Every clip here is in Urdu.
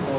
100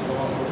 100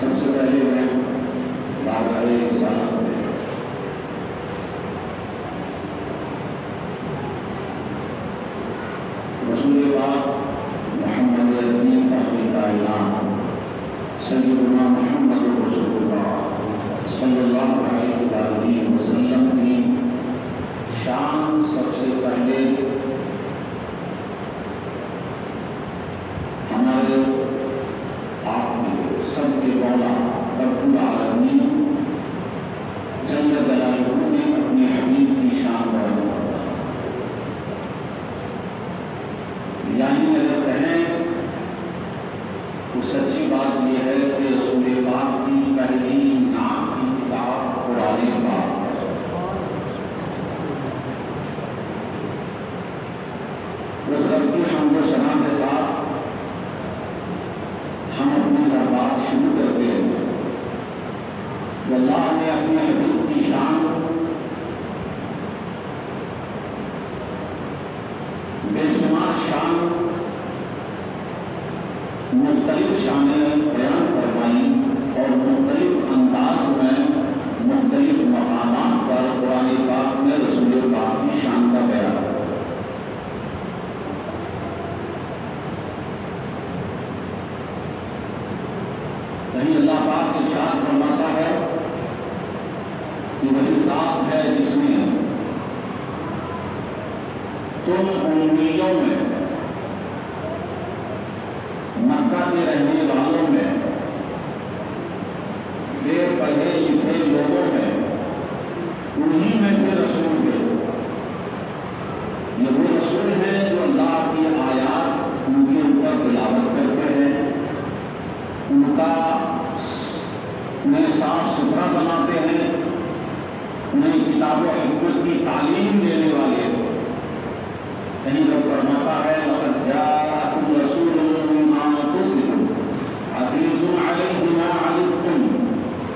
سب سے پہلے میں بارگاہ رسالت میں رسول پاک محمد امین تحقیق کائنات سیدنا محمد رسول اللہ صلی اللہ علیہ وسلم کی شان سب سے پہلے ہمارے سب کے مولا رب العالمین جل جلالہ نے اپنے حبیب کی شان بیان کرتا ہے۔ یعنی اگر کہیں تو سچی بات یہ ہے کہ رسول پاک کی پہلی نام کی کتاب قرآن پاک ہے۔ اس رب کی حمد و ثنا کے ساتھ ہم اپنی بات شروع کرتے ہیں کہ اللہ نے اپنے حبیب کی شان بے شمار شان مختلف شانیں بیان فرمائی اور مختلف انداز میں مختلف مقامات پر قرآن پاک میں رسول پاک کی شان کا بیان ہے۔ اللہ پاک ارشاد فرماتا ہے کہ وہی ذات ہے جس نے تم امیوں میں مکہ کے رہنے والوں میں بے پڑھے لکھے لوگوں میں انہی میں سے رسول ہے۔ یہ وہ رسول ہیں جو اللہ کی آیات ان کے اوپر تلاوت کرتے ہیں، ان کا انہیں صاف ستھرا بناتے ہیں، انہیں کتاب و حکمت کی تعلیم دینے والے ہیں۔ کہیں لوگ فرماتا ہے لقد جاءکم رسول من انفسکم عزیز علیہ ما عنتم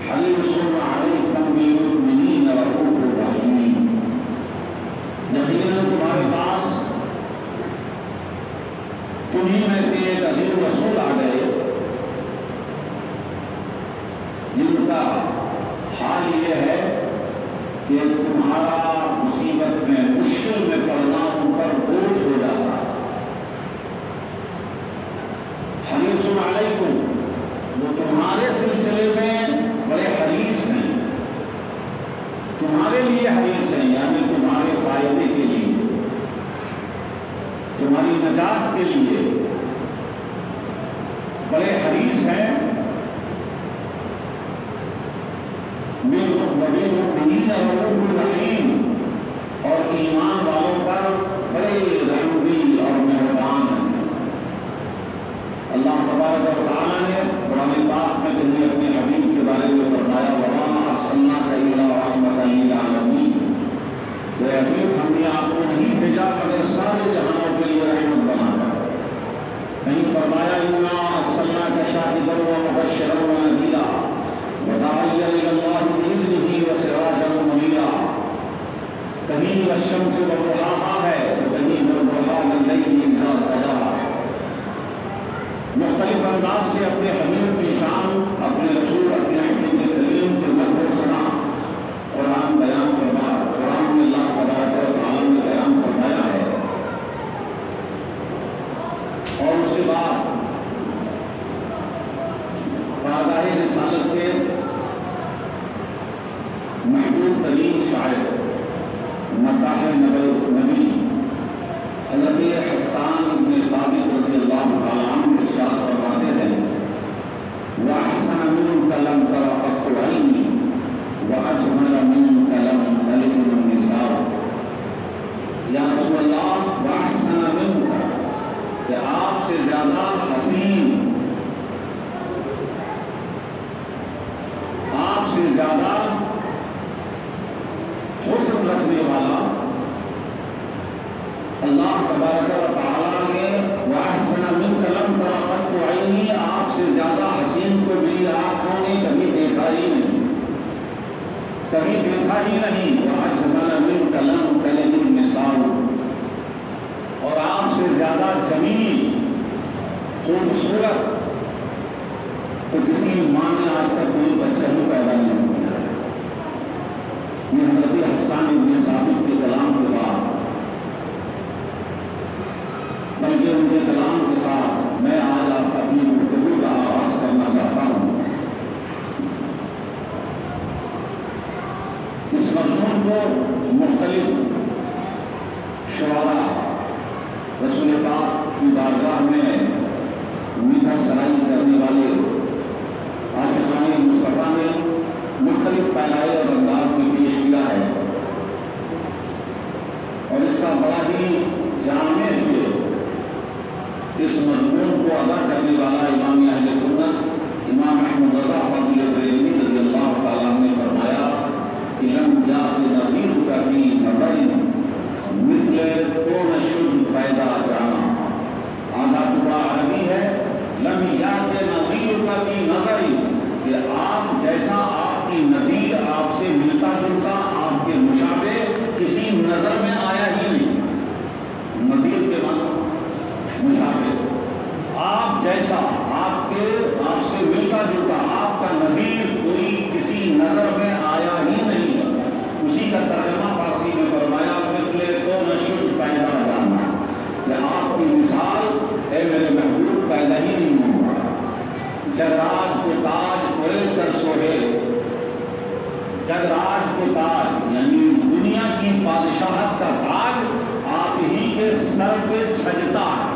حریص علیکم بالمؤمنین رؤوف رحیم۔ یقیناً تمہارے پاس تمہیں میں سے ایک عظیم رسول آ گئے جن کا حال یہ ہے کہ تمہارا مصیبت میں مشکل میں پڑنا ان پر بوجھ ہو جاتا ہے۔ حریص علیکم، وہ تمہارے سلسلے میں بڑے حریص ہیں، تمہارے لیے حریص ہیں، یعنی تمہارے فائدے کے لیے، تمہاری نجات کے لیے بڑے حریص ہیں۔ بالمؤمنین رؤوف رحیم، اور ایمان والوں پر بڑے رحمدل اور مہربان ہیں۔ اللہ تبارک و تعالیٰ نے قرآن پاک میں کہیں اپنے حبیب کے بارے میں شاهدا ومبشرا ونذيرا وداعيا الى الله باذنه وسراجا منيرا. کہیں والشمس وضحاها ہے تو کہیں والضحى والليل اذا سجى. مختلف انداز سے اپنے حبیب کی شان، اپنے رسول، اپنے حبیب کریم کے مدح و ثنا قرآن بیان فرما. قرآن میں اللہ تبارک و تعالی نے بیان فرمایا ہے. اور اس کے بعد پاداہ رسالت کے محبوب ترین شاعر مداح نبی حضرت حسان بن ثابت رضی اللہ تعالیٰ عنہ ارشاد فرماتے ہیں وَأَحْسَنَ مِنْكَ لَمْ تَرَ قَطُّ عَيْنِي وَأَجْمَلَ مِنْكَ لَمْ تَلِدْ النِّسَاءُ. یا رسول اللہ وَأَحْسَنَ مِنْكَ کہ آپ سے زیادہ حسین، آپ سے زیادہ حسن رکھنے والا اللہ تبارک و تعالیٰ نے وَأَحْسَنَ مِنْكَ لَمْ تَرَ قَطُّ عَيْنِي آپ سے زیادہ حسین کو میری آنکھوں نے کبھی دیکھا ہی نہیں، کبھی دیکھا ہی نہیں. وَأَجْمَلَ مِنْكَ لَمْ تَلِدِ النِّسَاءُ اور آپ سے زیادہ جمیل خوبصورت تو کسی ماں نے آج تک کوئی بچہ بھی پیدا نہیں کیا. یہ حضرت حسان بن ثابت کے کلام کے بعد بلکہ ان کے کلام کے ساتھ میں آج آپ اپنی گفتگو کا آغاز کرنا چاہتا ہوں. اس مضمون کو مختلف شعراء رسول پاک کی بارگاہ میں میٹھا سرائی کرنے والے عاشقان مصطفیٰ نے مختلف پہنائے اور انداز میں پیش کیا ہے. اور اس کا بڑا ہی جامع سے اس مضمون کو ادا کرنے والا امام اہل سنت امام احمد رضا فاضل بریلوی رضی اللہ تعالیٰ نے فرمایا کہ لم یات نظیرک فی نظر مثل کون شد پیدا جانا. آدھا ٹکڑا عربی ہے لم یات نظیرک فی نظر کہ آپ جیسا آپ کی نظیر آپ سے ملتا جلتا آپ کے مشابہ کسی نظر میں آیا ہی نہیں. نظیر کے معنی مشابہ، آپ جیسا آپ سے ملتا جلتا آپ کا نظیر کوئی کسی نظر میں آیا ہی نہیں. اسی کا ترجمہ فارسی میں فرمایا مثل کون شد پیدا جانا کہ آپ کی مثال اے میرے محبوب پیدا ہی نہیں ہوا. جگراج کو تاج کوئی سر سوہے، جگراج کو تاج یعنی دنیا کی بادشاہت کا تاج آپ ہی کے سر پہ چھجتا ہے.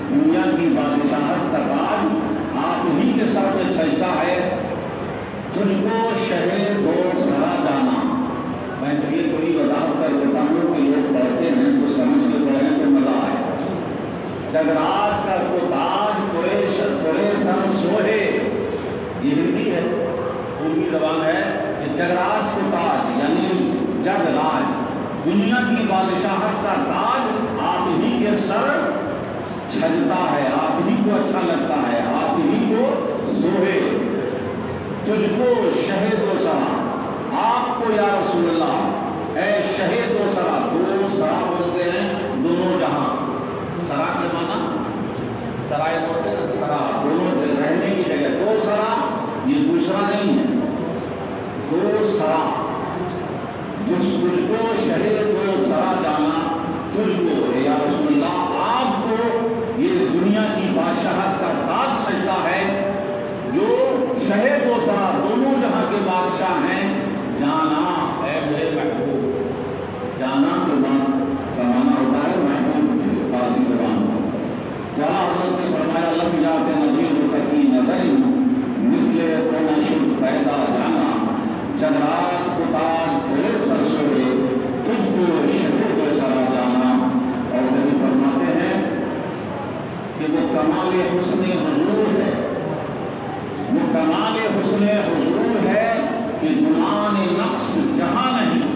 دنیا کی بادشاہت کا تاج آپ ہی کے سر پہ چھجتا ہے. تجھ کو شہ دو سرا جانا. میں یہ تھوڑی وضاحت کر دیتا ہوں کہ لوگ پڑھتے ہیں تو سمجھ کے پڑھیں تو مزہ آئے. جگراج کا کو تاج سر سوہے، یہ ہندی ہے، اردو زبان ہے کہ جگراج کو تاج یعنی جگراج دنیا کی بادشاہت کا تاج آپ ہی کے سر چھجتا ہے، آپ ہی کو اچھا لگتا ہے، آپ ہی کو سوہے. تجھ کو شہد و سرا، آپ کو یا رسول اللہ اے شہد و سرا. دو سرا بولتے ہیں دونوں جہاں. سرا کے معنی سرائے بولتے ہیں سرا دونوں رہنے کی جگہ. دو سرا یہ دوسرا نہیں ہے، دو سرا. تجھ کو شہد و سرا جانا. تجھ کو یا رسول اللہ آپ کو یہ دنیا کی بادشاہت کا تاج سجتا ہے جو شہد و سرا دونوں جہاں کے بادشاہ ہیں. جانا اے میرے محبوب. جانا کا معنی ہوتا ہے محبوب فارسی زبان میں. جہاں حضرت نے فرمایا لم یات نظیرک فی نظر مثل کون شد پیدا جانا. جگراج کو تاج بھولے سر سوہے تجھ کو شہد و سرا جانا. اور نبی فرماتے ہیں کہ وہ کمال حسن حضور ہے، وہ کمال حسن حضور ہے کہ گمان نقص جہاں نہیں،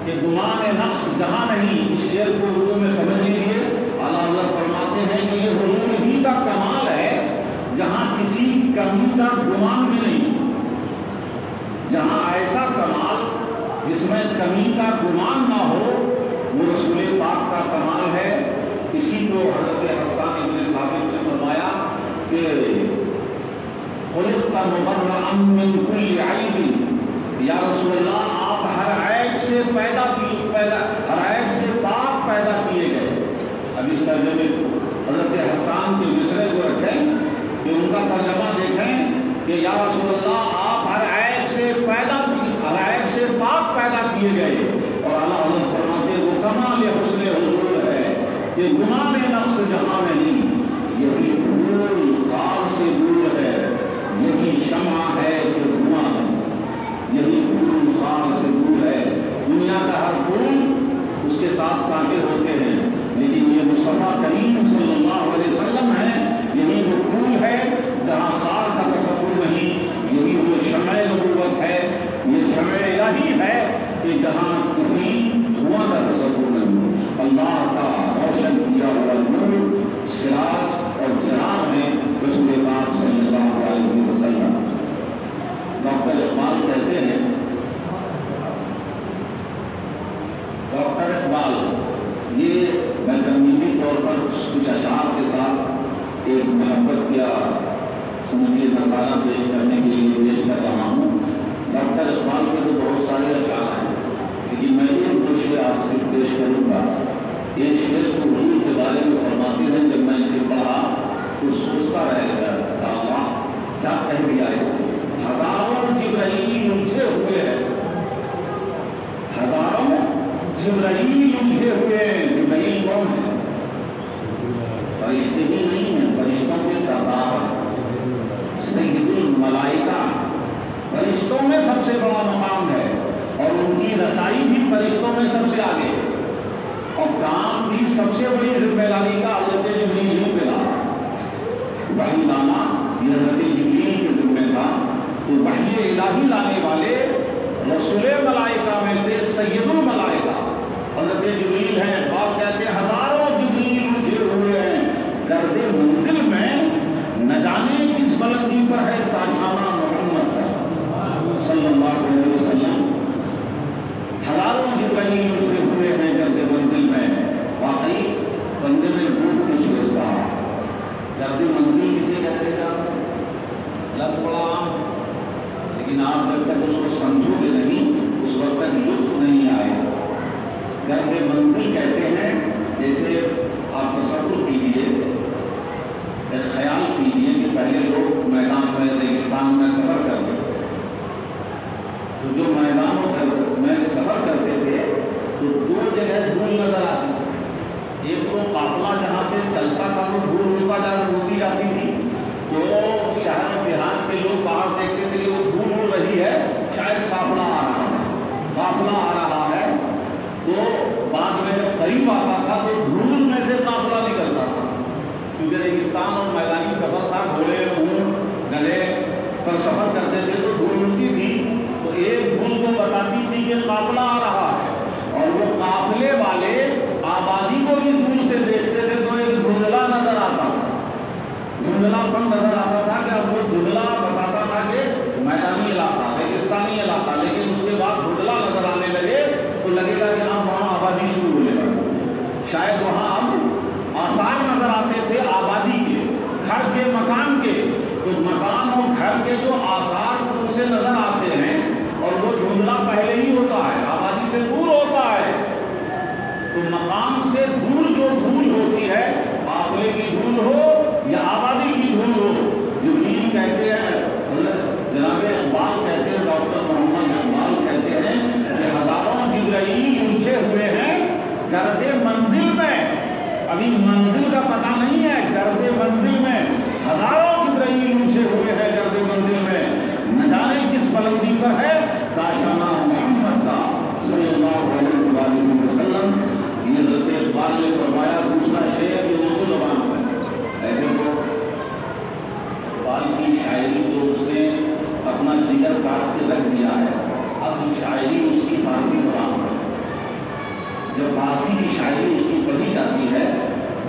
کہ گمان نقص جہاں نہیں. اس شعر کو اردو میں سمجھ لیجیے. اعلیٰ حضرت فرماتے ہیں کہ یہ حضور ہی کا کمال ہے جہاں کسی کمی کا گمان بھی نہیں، جہاں ایسا کمال جس میں کمی کا گمان نہ ہو، وہ رسول پاک کا کمال ہے۔ اسی کو حضرت حسان ابن ثابت نے فرمایا کہ خلقت مبرأ من کل عیب، یا رسول اللہ آپ ہر عیب سے ہر عیب سے پاک پیدا کیے گئے۔ اب اس ترجمے حضرت حسان کے مصرے کو رکھیں کہ ان کا ترجمہ دیکھیں کہ یا رسول اللہ آپ ہر عیب سے پاک پیدا کیے گئے، اور اللہ حضرت فرماتے وہ کمال حسن حضور ہے کہ گناہ میں نفس جہاں نہیں، یہی نور خاص سے نور ہے، یہی شمع ہے کہ دھواں ہے، یہی نور خاص سے نور ہے۔ دنیا کا ہر پھول اس کے ساتھ کانٹے ہوتے ہیں، لیکن یہ مصطفیٰ کریم صلی اللہ علیہ وسلم ہے، یہی وہ پھول ہے جہاں خار کا تصور نہیں، یہی وہ شمع نبوت ہے، یہ شمع الہی ہے کہ جہاں کسی دھواں کا تصور نہیں۔ اللہ کا روشن کیا ہوا نور سراج اور چراغ ہے رسول پاک صلی اللہ علیہ وسلم۔ ڈاکٹر اقبال کہتے ہیں، ڈاکٹر اقبال یہ میں تنقیدی طور پر کچھ اشعار کے ساتھ ایک محبت یا سمجھیے نظرانہ پیش کرنے کے لیے پیش کر رہا ہوں۔ ڈاکٹر اقبال کے تو بہت سارے اشعار ہیں، لیکن میں یہ دو شعر آپ سے پیش کروں گا۔ ایک شعر تو حضور کے بارے میں فرماتے ہیں، جب میں اسے پڑھا تو سوچتا رہ گیا، اللہ کیا کہہ دیا اس کو۔ ہزاروں جبرائیل الجھے ہوئے ہیں، ہزاروں جبرائیل الجھے ہوئے ہیں۔ جبرائیل کون ہے؟ فرشتے ہی نہیں ہیں، فرشتوں کے سردار سید الملائکہ، فرشتوں میں سب سے بڑا مقام ہے، اور ان کی رسائی بھی فرشتوں میں سب سے آگے، اور کام بھی سب سے بڑی ذمہ داری کا حضرت جبریل ہی پہ لانا۔ وحی لانا یہ حضرت جبریل کے ذمہ تھا، تو وحی الہی لانے والے رسول ملائکہ میں سے سید الملائکہ حضرت جبریل ہیں۔ اقبال کہتے ہیں ہزاروں جبریل الجھے ہوئے ہیں گرد منزل میں، نہ جانے کس بلندی پر ہے تاجانہ محمد کا صلی اللہ علیہ وسلم۔ ہزاروں جبرائیل الجھے ہوئے ہیں گرد منزل میں۔ واقعی بندے نے ڈوب کے سوچ کہا، گرد منزل کسے کہتے ہیں؟ لفظ بڑا عام، لیکن آپ جب تک اس کو سمجھو گے نہیں اس وقت تک لطف نہیں آئے گا۔ گرد منزل کہتے ہیں، جیسے آپ تصور کیجیے، ایک خیال کیجیے کہ پہلے لوگ میدان میں ریگستان میں سفر کرتے تھے، تو جو میدانوں میں سفر کرتے تھے تو دو جگہ دھول نظر آتی تھی۔ ایک تو قافلہ جہاں سے چلتا تھا وہ دھول اڑتی جاتی تھی، تو شہر دیہات کے لوگ باہر دیکھتے تھے کہ وہ دھول اڑ رہی ہے، شاید قافلہ آ رہا ہے۔ تو بعد میں جب قریب آتا تھا تو دھول میں سے قافلہ نکلتا تھا، کیونکہ ریگستان اور میدانی سفر تھا، گھوڑے اونٹ گدھے پر سفر کرتے تھے تو دھول اڑتی تھی، تو ایک دھول کو بتاتی تھی کہ قافلہ آ رہا ہے، اور وہ قافلے والے آبادی کو بھی دور سے دیکھتے تھے تو ایک دھندلا نظر آتا تھا، دھندلا پن نظر آتا تھا کہ اب وہ دھندلا بتاتا تھا کہ میدانی علاقہ ریگستانی علاقہ، لیکن اس کے بعد دھندلا نظر آنے لگے تو لگے گا کہ اب وہاں آبادی شروع ہونے لگی، شاید وہاں اب آثار نظر آتے تھے آبادی کے، گھر کے، مکان کے، تو مکان اور گھر کے جو آثار ان سے نظر آتے ہیں، اور وہ دھندلا پہلے ہی ہوتا ہے، آبادی سے دور ہوتا ہے، تو مقام سے دور جو دھول ہوتی ہے، قافلے کی دھول ہو یا آبادی کی دھول ہو، جبریل کہتے ہیں، جناب اقبال کہتے ہیں، ڈاکٹر محمد اقبال کہتے ہیں کہ ہزاروں جبرائیل الجھے ہوئے ہیں گرد منزل میں۔ ابھی منزل کا پتہ نہیں ہے، گرد منزل میں ہزاروں جبرائیل الجھے ہوئے ہیں گرد منزل میں، نہ جانے کس بلندی پر ہے کاشانہ محمد کا صلی اللہ علیہ وسلم۔ یہ حضرت اقبال نے فرمایا۔ دوسرا شعر جو اردو زبان میں ایسے تو اقبال کی شاعری جو اس نے اپنا جگر کاٹ کے رکھ دیا ہے، اصل شاعری اس کی فارسی زبان میں، جب فارسی کی شاعری اس کی پڑھی جاتی ہے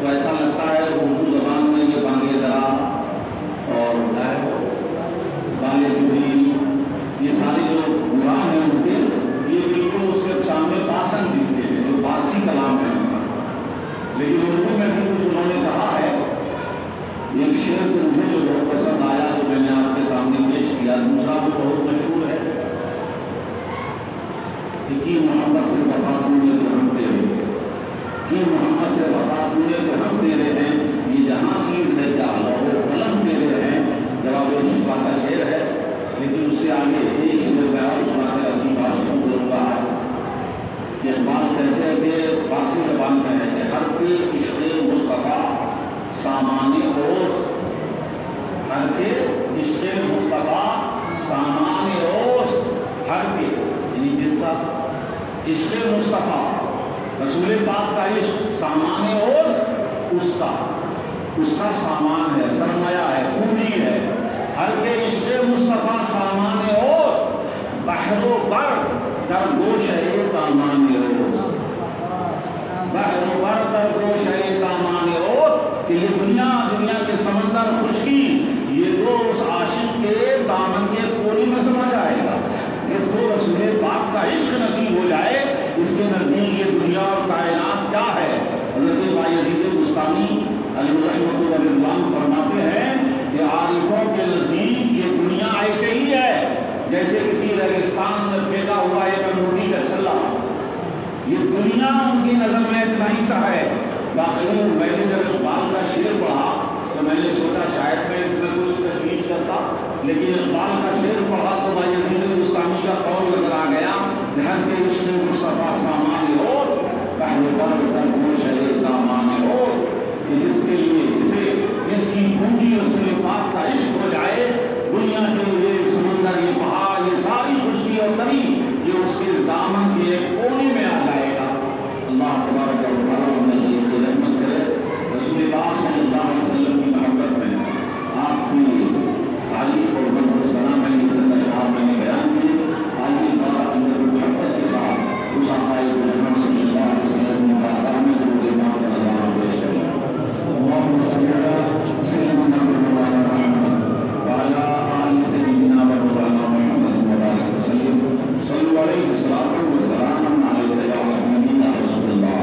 تو ایسا لگتا ہے اردو زبان میں یہ بانگے درا اور والے جبریل، یہ سارے جو قرآن ہیں ان کے یہ بالکل اس کے سامنے پاسن دکھتے ہیں جو فارسی کلام ہے، لیکن اردو میں بھی کچھ انہوں نے کہا ہے۔ ایک شعر تو مجھے جو بہت پسند آیا جو میں نے آپ کے سامنے پیش کیا، دوسرا بھی بہت مشہور ہے کہ محمد سے وفا پونے تو ہم تیرے، کہ محمد سے وفا پونے تو ہم تیرے ہیں، یہ جہاں چیز ہے کیا لوہو قلم تیرے ہیں، جواب شفا کا شعر ہے۔ لیکن اس سے آگے ایک شعر میں اور سنا کر اپنی بات شروع کروں گا۔ اقبال کہتے ہیں کہ فارسی زبان میں ہے کہ ہر کے عشق مصطفیٰ سامان اوست، ہر کے عشق مصطفیٰ سامان اوست، ہر کے یعنی جس کا عشق مصطفیٰ رسول پاک کا عشق سامان اوست، اس کا سامان ہے، سرمایہ ہے، پونجی ہے۔ ہر کے عشق مصطفیٰ سامان اوست، بحر و بر در گوشۂ دامان اوست، بحر و بر در گوشۂ دامان اوست، کہ یہ دنیا کے سمندر خشکی یہ تو اس عاشق کے دامن کے کولی میں سما جائے گا جس کو رسول پاک کا عشق نصیب ہو جائے۔ اس کے نزدیک یہ دنیا اور کائنات کیا ہے؟ حضرت بایزید بستانی علیہ الرحمۃ والرضوان فرماتے ہیں کہ عارفوں کے نزدیک یہ دنیا ایسے ہی ہے جیسے کسی ریگستان میں پھینکا ہوا ایک انگوٹھی کا چھلا۔ یہ دنیا ان کی نظر میں اتنا ہی سا ہے۔ باقی میں نے جب اقبال کا شعر پڑھا تو میں نے سوچا شاید میں اس میں کچھ تشویش کرتا، لیکن اقبال کا شعر پڑھا تو بایزید بستانی کا قول نظر آ گیا کہ ہر کے عشق مصطفیٰ سامان اوست، بحر بر در گوشۂ دامان اوست، کہ جس کے لیے جس کی پونجی رسول پاک کا عشق ہو جائے، دنیا کے یہ سمندر یہ پہاڑ یہ ساری خشکی اور تری یہ اس کے دامن کے ایک کونے میں آ جائے گا۔ اللہ تبارک و تعالیٰ انہیں رحمت کرے۔ رسول پاک صلی اللہ علیہ وسلم کی محبت میں آپ کی تعریف اور مدح و ثنا میں نے چند اشعار میں نے بیان کیے۔ آئیے بڑا اندر محبت کے ساتھ اس آقا محمد صلی اللہ علیہ وسلم کی بارگاہ میں درود پاک کا نظارہ پیش کریں۔ اللہم صلی علی سیدنا مولانا محمد وعلی آل سیدنا مولانا محمد وبارک وسلم۔ صلو علیہ الصلاۃ والسلام علیک یا حبیبی یا رسول اللہ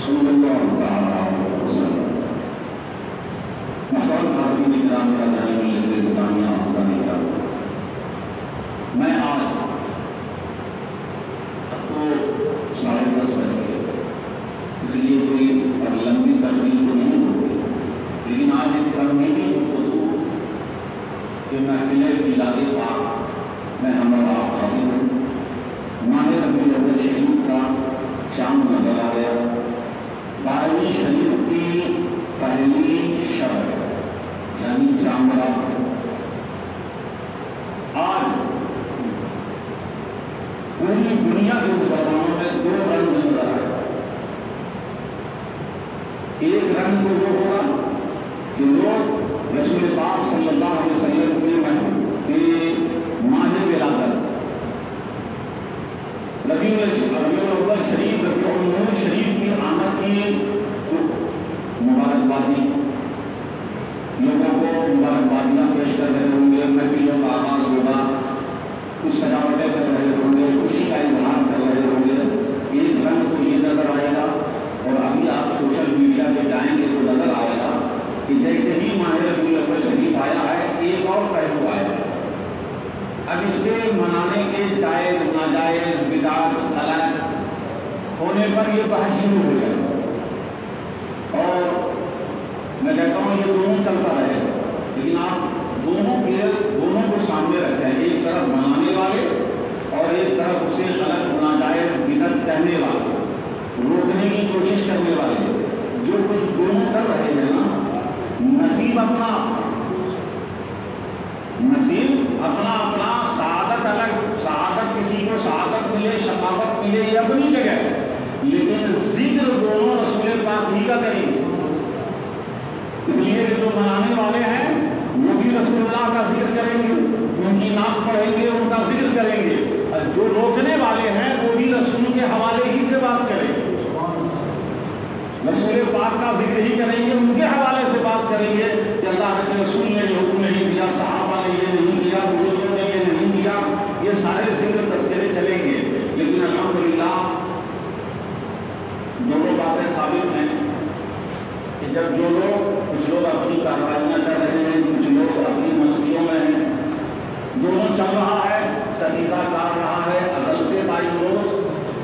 صلی اللہ تعالی علیہ وسلم۔ محترم حاضرین کرام کا جانبی انتظامیہ افغانی کرام، میں آج اب تو 10:30 بج گئے، اس لیے کوئی لمبی تقریر تو نہیں ہوگی، لیکن آج ایک ترمیمی گفتگو کہ محفل میلاد پاک میں ہمارا حاضر ہوں۔ ماہ ربیع الاول شریف کا چاند نظر آ گیا، 12ویں شریف کی پہلی شب یعنی چاند رات ہے۔ آج پوری دنیا کے مسلمانوں میں 2 رنگ نظر آئے۔ ایک رنگ تو وہ ہوگا کہ لوگ رسول پاک صلی اللہ علیہ وسلم کے ماہ ولادت ربیع الاول شریف ربیع النور شریف کی آمد کی مبارکبادی لوگوں کو مبارکبادیاں پیش کر رہے ہوں گے، محفلوں کا آغاز ہوگا، کچھ سجاوٹیں کر رہے ہوں گے، خوشی کا اظہار کر رہے ہوں گے۔ ایک رنگ تو یہ نظر آئے گا، اور ابھی آپ سوشل میڈیا پہ جائیں گے تو نظر آئے گا کہ جیسے ہی ماہ ربیع الاول شریف آیا ہے ایک اور پہلو آیا ہے۔ اب اس کے منانے کے جائز ناجائز بدعت غلط ہونے پر یہ بحث شروع ہو جائے، اور میں کہتا ہوں یہ دونوں چلتا رہے، لیکن آپ دونوں کو سامنے رکھیں، ایک طرف منانے والے اور ایک طرف اسے غلط ناجائز بدعت کہنے والے، روکنے کی کوشش کرنے والے، جو کچھ دونوں کر رہے ہیں نا، نصیب اپنا اپنا سعادت الگ، سعادت کسی کو سعادت ملے شقاوت ملے یہ اپنی جگہ، لیکن ذکر دونوں رسول پاک ہی کا کریں گے۔ اس لیے جو منانے والے ہیں وہ بھی رسول اللہ کا ذکر کریں گے، ان کی نعت پڑھیں گے، ان کا ذکر کریں گے، اور جو روکنے والے ہیں وہ بھی رسول کے حوالے ہی سے بات کریں گے، رسول پاک کا ذکر ہی کریں گے، ان کے حوالے سے بات کریں گے کہ اللہ کے رسول نے یہ حکم نہیں صحابہ نے یہ نہیں کیا، بزرگوں نے یہ نہیں کیا، یہ سارے ذکر تذکرے چلیں گے، لیکن الحمدللہ دونوں باتیں ثابت ہیں کہ جب جو لوگ، کچھ لوگ اپنی کاروائیاں کر رہے ہیں، کچھ لوگ اپنی مسجدوں میں ہیں، دونوں چل رہا ہے، ستیزہ کاٹ رہا ہے، ازل سے روز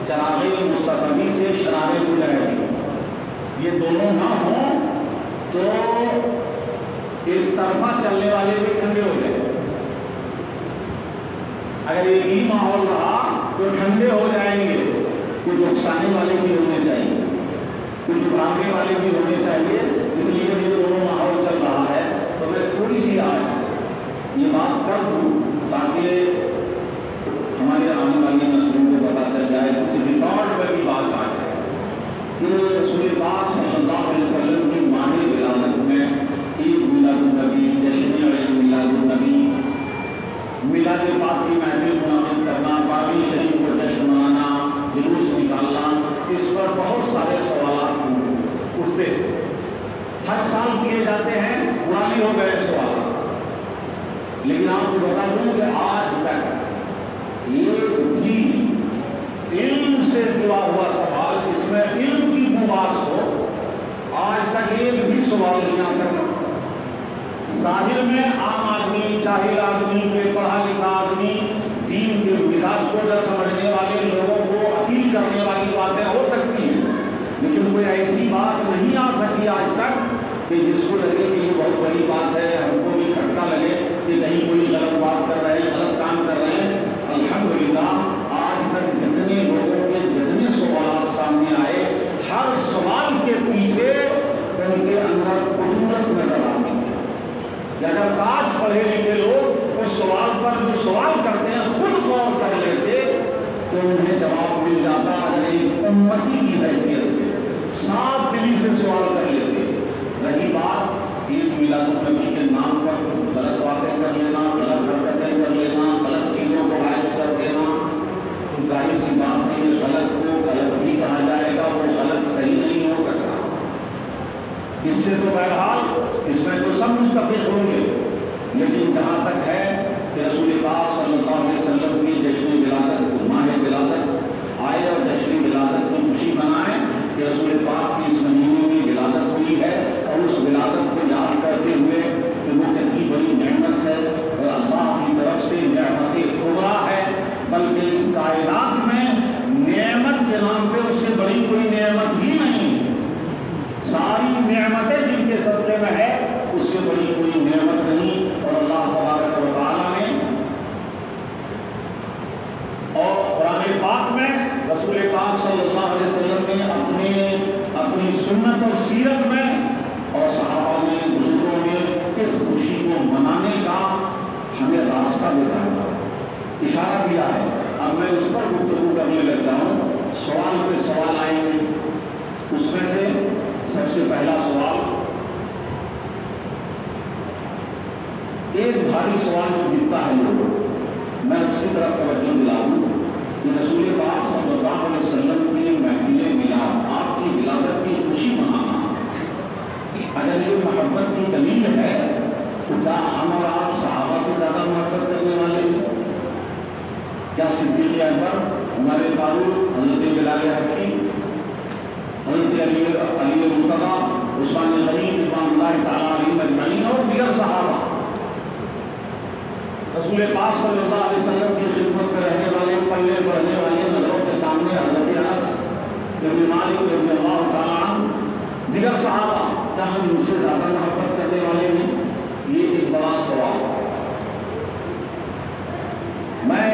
چراغ مصطفی سے شرار مجاہدی، یہ دونوں نہ ہوں تو ایک طرفہ چلنے والے بھی ٹھنڈے ہو جائیں، اگر ایک ہی ماحول رہا تو ٹھنڈے ہو جائیں گے، کچھ اکسانے والے بھی ہونے چاہیے، کچھ بھاگنے والے بھی ہونے چاہیے، اس لیے یہ دونوں ماحول چل رہا ہے۔ تو میں تھوڑی سی آج یہ بات کر دوں تاکہ ہمارے آنے والی نسلوں کو پتا چل جائے، کچھ ریکارڈ میں بھی بات آ جائے کہ رسول پاک صلی اللہ علیہ وسلم کی ماہ ولادت میں عید میلاد النبی، جشن عید میلاد النبی، میلاد پاک کی محفل منعقد کرنا، باقی شریف کو جشن منانا، جلوس نکالنا، اس پر بہت سارے سوالات اٹھتے ہیں، ہر سال کیے جاتے ہیں، پرانے ہو گئے سوالات، لیکن آپ کو بتا دوں کہ آج تک ایک بھی علم سے جڑا ہوا سوال، اس میں علم کی بحث ہو، آج تک ایک بھی سوال نہیں آ سکا۔ ظاہر میں عام آدمی، جاہل آدمی، بے پڑھا لکھا آدمی، دین کے مزاج کو نہ سمجھنے والے لوگوں کو اپیل کرنے والی باتیں ہو سکتی ہیں، لیکن کوئی ایسی بات نہیں آ سکی آج تک کہ جس کو لگے کہ یہ بہت بڑی بات ہے، ہم کو بھی کھٹکا لگے کہ کہیں کوئی غلط بات کر رہے ہیں، غلط کام کر رہے ہیں۔ الحمدللہ آج تک جتنے لوگوں کے جتنے سوالات سامنے آئے، ہر سوال کے پیچھے ان کے اندر قدرت نظر آتی ہے کہ اگر کاش پڑھے لکھے لوگ اس سوال پر جو سوال کرتے ہیں خود غور کر لیتے تو انہیں جواب مل جاتا، اگر ایک امتی کی حیثیت سے صاف دلی سے سوال کر لیتے۔ رہی بات عید میلاد النبی کے نام پر غلط باتیں کر لینا، غلط حرکتیں کر لینا، غلط چیزوں کو عائد کر دینا، تو ظاہر سی بات ہے کہ غلط کو غلط ہی کہا جائے گا، وہ غلط صحیح نہیں ہو سکتا۔ اس سے تو بہرحال اس میں تو سب متفق ہوں گے، لیکن جہاں تک ہے کہ رسول پاک صلی اللہ علیہ وسلم کی جشن ولادت، ماہ ولادت آئے اور جشن ولادت کی خوشی منائیں کہ رسول پاک کی اس مہینے میں ولادت ہوئی ہے، اور اس ولادت کو یاد کرتے ہوئے کہ وہ کتنی بڑی نعمت ہے اور اللہ کی طرف سے نعمت کبریٰ ہے، بلکہ اس کائنات میں نعمت کے نام پہ اس سے بڑی کوئی نعمت ہی نہیں ہے، ساری نعمتیں جن کے صدقے میں ہے اس سے بڑی کوئی نعمت نہیں۔ اور اللہ تبارک و تعالیٰ نے اور قرآن پاک میں رسول پاک صلی اللہ علیہ وسلم نے اپنی سنت اور سیرت میں اور صحابہ نے، بزرگوں نے اس خوشی کو منانے کا ہمیں راستہ بتایا، اشارہ دیا ہے۔ اب میں اس پر گفتگو کرنے لگتا ہوں، سوال پہ سوال آئیں گے، اس میں سے سب سے پہلا سوال، ایک بھاری سوال جو دکھتا ہے لوگوں، میں اس کی طرف توجہ دلاؤں کہ رسول پاک صلی اللہ علیہ وسلم کی محفل میلاد، آپ کی ولادت کی خوشی منانا، اگر یہ محبت کی دلیل ہے تو کیا ہم اور آپ صحابہ سے زیادہ محبت کرنے والے ہیں؟ کیا صدیق اکبر، ہمارے فاروق، حضرت بلال حبشی، حضرت علی مرتضیٰ، عثمان غنی رضوان اللہ تعالیٰ علیہم اجمعین اور دیگر صحابہ رسول پاک صلی اللہ علیہ وسلم کی خدمت میں رہنے والے، پلے بڑھنے والے، نظروں کے سامنے حضرت انس بن مالک رضی اللہ تعالیٰ عنہ، دیگر صحابہ، کیا ہم ان سے زیادہ محبت کرنے والے ہیں؟ یہ ایک بڑا سوال ہے۔ میں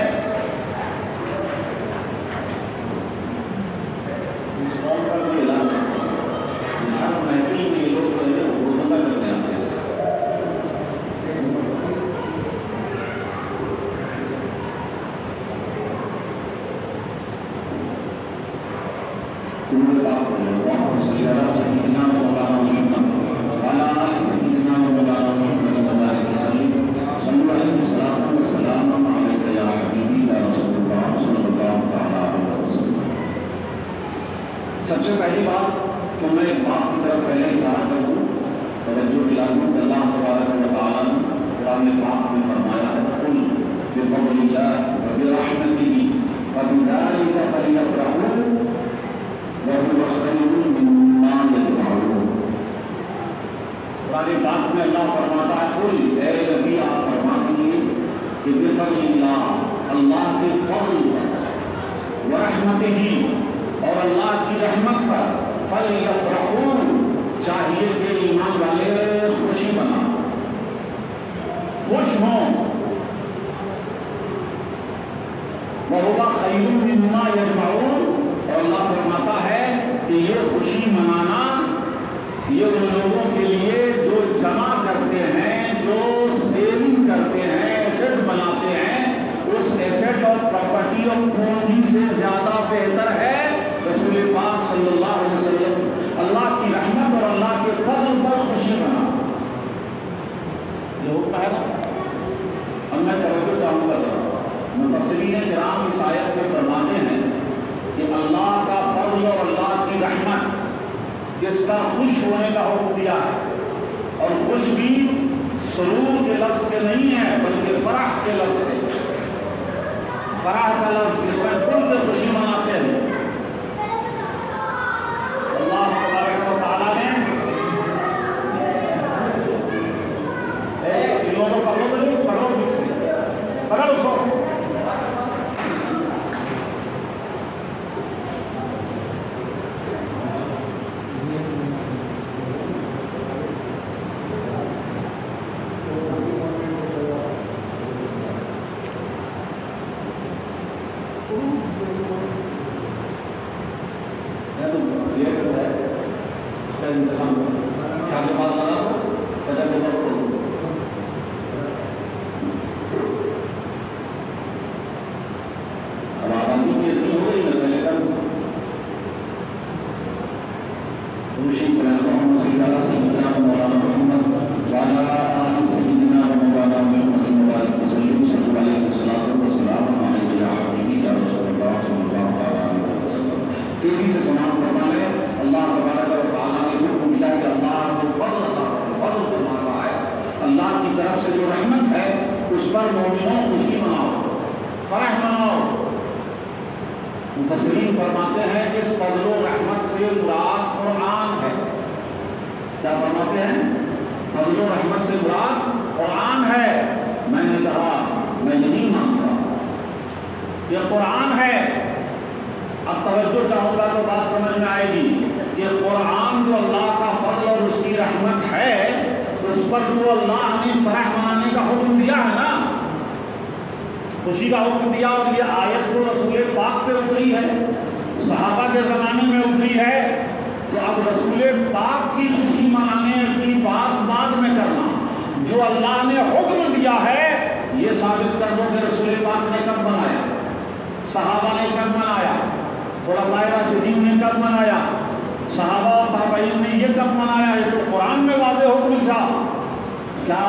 اس قوم پر بھی اعلان کرتا ہوں، ہر محفل میں یہ لوگ پہلے اردو میں کرتے آتے ہیں، سب سے پہلی بات تو میں ایک بات کی طرف پہلے اشارہ کر دوں، توجہ دلا دوں کہ اللہ تبارک و تعالیٰ قرآن پاک میں فرمایا ہے قل بفضل اللہ وبرحمتہ فبذلک فلیفرحوا وهو خیر مما یجمعون۔ قرآن پاک میں اللہ فرماتا ہے قل اے نبی آپ فرما دیجیے کہ بفضل اللہ اللہ کے فضل ورحمتہ اور اللہ کی رحمت پر فلیفرحوا چاہیے کہ ایمان والے خوشی بنا خوش ہوں وَهُوَ خَيْرٌ مِّمَّا يَجْمَعُونَ اور اللہ فرماتا ہے کہ یہ خوشی منانا یہ ان لوگوں کے لیے جو جمع کرتے ہیں جو سیونگ کرتے ہیں ایسٹ بناتے ہیں اس ایسٹ اور پراپرٹی اور پونجی سے زیادہ بہتر ہے رسول پاک صلی اللہ علیہ وسلم اللہ کی رحمت اور اللہ کے فضل پر خوشی منا۔ یہ ہوتا ہے نا۔ اب میں توجہ چاہوں گا مفسرین کرام اس آیت میں فرماتے ہیں کہ اللہ کا فضل اور اللہ کی رحمت جس کا خوش ہونے کا حکم دیا ہے اور خوش بھی سرور کے لفظ سے نہیں ہے بلکہ فرح کے لفظ سے، فرح کا لفظ جس میں کھل کے خوشی مناتے ہیں۔ اللہ تبارک و تعالیٰ نے پکڑو اس کو مفسرین فرماتے ہیں کہ اس فضل و رحمت سے مراد قرآن ہے۔ کیا فرماتے ہیں؟ فضل و رحمت سے مراد قرآن ہے۔ میں نے کہا میں نہیں مانتا یہ قرآن ہے۔ اب توجہ چاہوں گا تو بات سمجھ میں آئے گی کہ قرآن جو اللہ کا فضل اور اس کی رحمت ہے اس پر جو اللہ نے فرح منانے کا حکم دیا ہے نا، خوشی کا حکم دیا، اور یہ آیت تو رسول پاک پہ اتری ہے، صحابہ کے زمانے میں اتری ہے، تو اب رسول پاک کی خوشی منانے کی بات بعد میں کرنا، جو اللہ نے حکم دیا ہے یہ ثابت کر دو کہ رسول پاک نے کب منایا، صحابہ نے کب منایا، خلفائے راشدین نے کب منایا، صحابہ اور تابعین نے یہ کب منایا، یہ تو قرآن میں واضح حکم تھا۔ کیا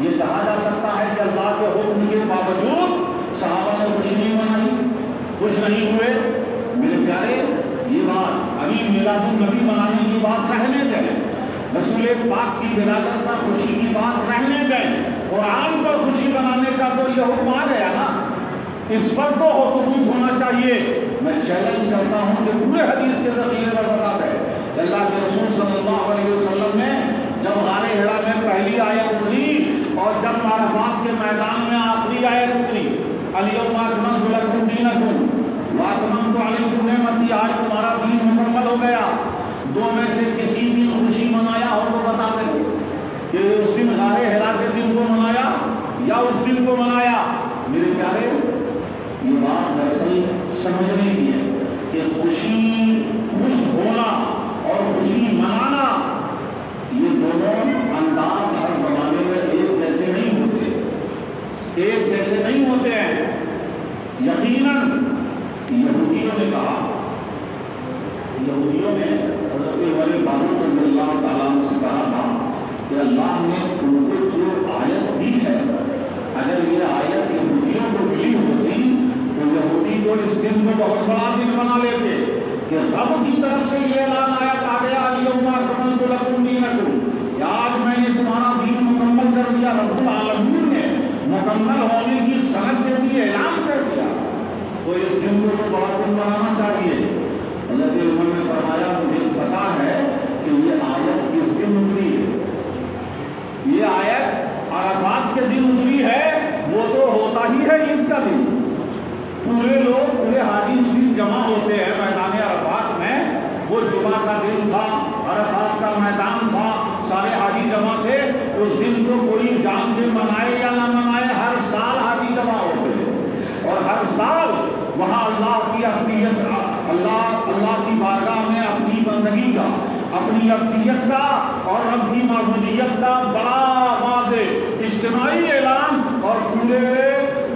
یہ کہا جا سکتا ہے کہ اللہ کے حکم کے باوجود صحابہ نے خوشی نہیں منائی، خوش نہیں ہوئے؟ میرے پیارے یہ بات ابھی میلاد النبی منانے کی بات رہنے دیں، رسول پاک کی ولادت پر خوشی کی بات رہنے دیں، قرآن پر خوشی منانے کا تو یہ حکم آ گیا نا، اس پر تو ثبوت ہونا چاہیے۔ میں چیلنج کرتا ہوں کہ پورے حدیث کے ذریعے پر بتا دیں اللہ کے رسول صلی اللہ علیہ وسلم نے جب غار حرا میں پہلی آیت اتری اور جب عرفات کے میدان میں آخری آیت اتری الیوم اکملت لکم دینکم واتممت علیکم نعمتی، آج تمہارا دین مکمل ہو گیا، دو میں سے کسی دن خوشی منایا ہو تو بتا دیں کہ اس دن غار حرا کے دن کو منایا یا اس دن کو منایا؟ میرے پیارے یہ بات دراصل سمجھنے کی ہے کہ خوشی، خوش ہونا اور خوشی منانا یہ دونوں انداز ہر زمانے میں ایک جیسے نہیں ہوتے، ایک جیسے نہیں ہوتے ہیں۔ یقیناً یہودیوں نے کہا، یہودیوں نے حضرت عمر فاروق رضی اللہ تعالیٰ عنہ سے کہا تھا کہ اللہ نے تم کو جو آیت دی ہے اگر یہ آیت یہودیوں کو ملی ہوتی تو یہودی کو اس دن کو بہت بڑا دن بنا لیتے کہ رب کی طرف سے یہ اعلان آیا کہا گیا الیوم اکملت لکم دینکم کہ آج میں نے تمہارا دین مکمل کر دیا، رب العالمین مکمل ہونے کی سند دے دی، اعلان کر دیا، تو اس دن کو تو بڑا دن بنانا چاہیے۔ حضرت عمر نے فرمایا مجھے پتا ہے کہ یہ آیت کس دن اتری ہے، یہ آیت عرفات کے دن اتری ہے، وہ تو ہوتا ہی ہے عید کا دن، پورے لوگ پورے حاجی اس دن جمع ہوتے ہیں میدان عرفات میں، وہ جمعہ کا دن تھا، عرفات کا میدان تھا، سارے حاجی جمع تھے، اس دن تو کوئی جان سے منائے یا نہ منائے ہر سال حاجی جمع ہوتے ہیں، اور ہر سال وہاں اللہ کی ابدیت، اللہ کی بارگاہ میں اپنی بندگی کا، اپنی ابدیت کا اور رب کی معبودیت کا بڑا واضح اجتماعی اعلان اور پورے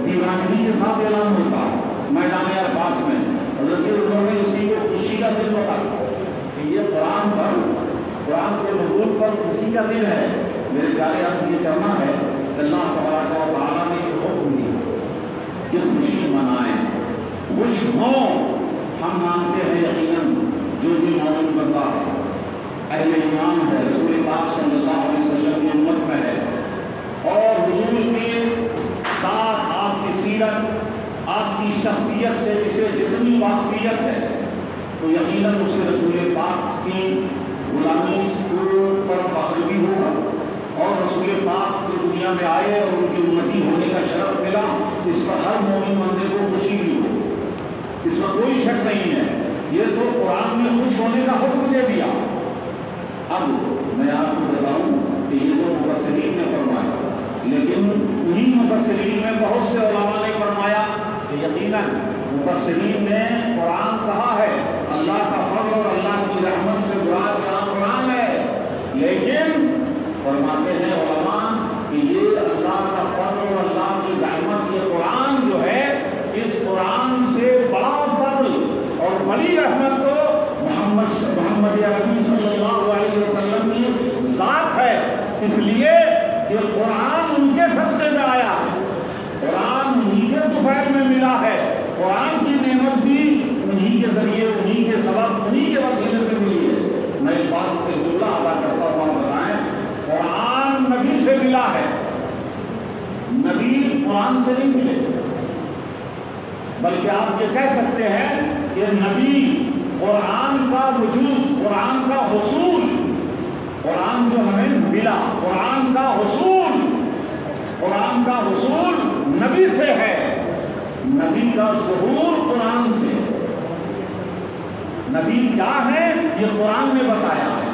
دیوانگی کے ساتھ اعلان ہوتا ہے میدان عرفات میں۔ حضرت عمر نے اسی کو خوشی کا دن بتایا کہ یہ قرآن کے نزول پر خوشی کا دن ہے۔ میرے پیارے آپ سے یہ کہنا ہے کہ اللہ تبارک و تعالیٰ نے یہ حکم دیا کہ خوشی منائیں، خوش ہوں۔ ہم مانتے ہیں یقیناً جو بھی مومن بندہ ہے، اہل ایمان ہے، رسول پاک صلی اللہ علیہ وسلم کی امت میں ہے، اور حضور کے ساتھ آپ کی سیرت، آپ کی شخصیت سے اسے جتنی واقفیت ہے، تو یقیناً اسے رسول پاک کی غلامی پر فخر بھی ہوگا، اور رسول پاک جو دنیا میں آئے اور ان کی امتی ہونے کا شرف ملا، اس پر ہر مومن بندے کو خوشی بھی ہو، اس میں کوئی شک نہیں ہے۔ یہ تو قرآن نے خوش ہونے کا حکم دے دیا۔ اب میں آپ کو بتاؤں کہ یہ تو مفسرین نے فرمایا، لیکن انہی مفسرین میں بہت سے علماء نے فرمایا کہ یقیناً مفسرین نے قرآن کہا ہے، اللہ کا فضل اور اللہ کی رحمت سے مراد یہاں قرآن ہے، لیکن فرماتے ہیں علماء کہ یہ اللہ کا فضل اور اللہ کی رحمت، یہ قرآن جو ہے، اس قرآن سے بڑا فضل اور بڑی رحمت تو محمد عربی صلی اللہ علیہ وسلم کی ذات ہے، اس لیے کہ قرآن ان کے صدقے میں آیا ہے، قرآن انہی کے طفیل میں ملا ہے، قرآن کی نعمت بھی انہی کے ذریعے، انہی کے سبب، انہی کے وسیلے سے ملی ہے۔ میں اس بات پہ جملہ ادا کرتا ہوں، آپ بتائیں، قرآن نبی سے ملا ہے، نبی قرآن سے نہیں ملے، بلکہ آپ یہ کہہ سکتے ہیں کہ نبی قرآن کا وجود، قرآن کا حصول، قرآن جو ہمیں ملا، قرآن کا حصول، قرآن کا حصول نبی سے ہے، نبی کا ظہور قرآن سے۔ نبی کیا ہے یہ قرآن نے بتایا ہے،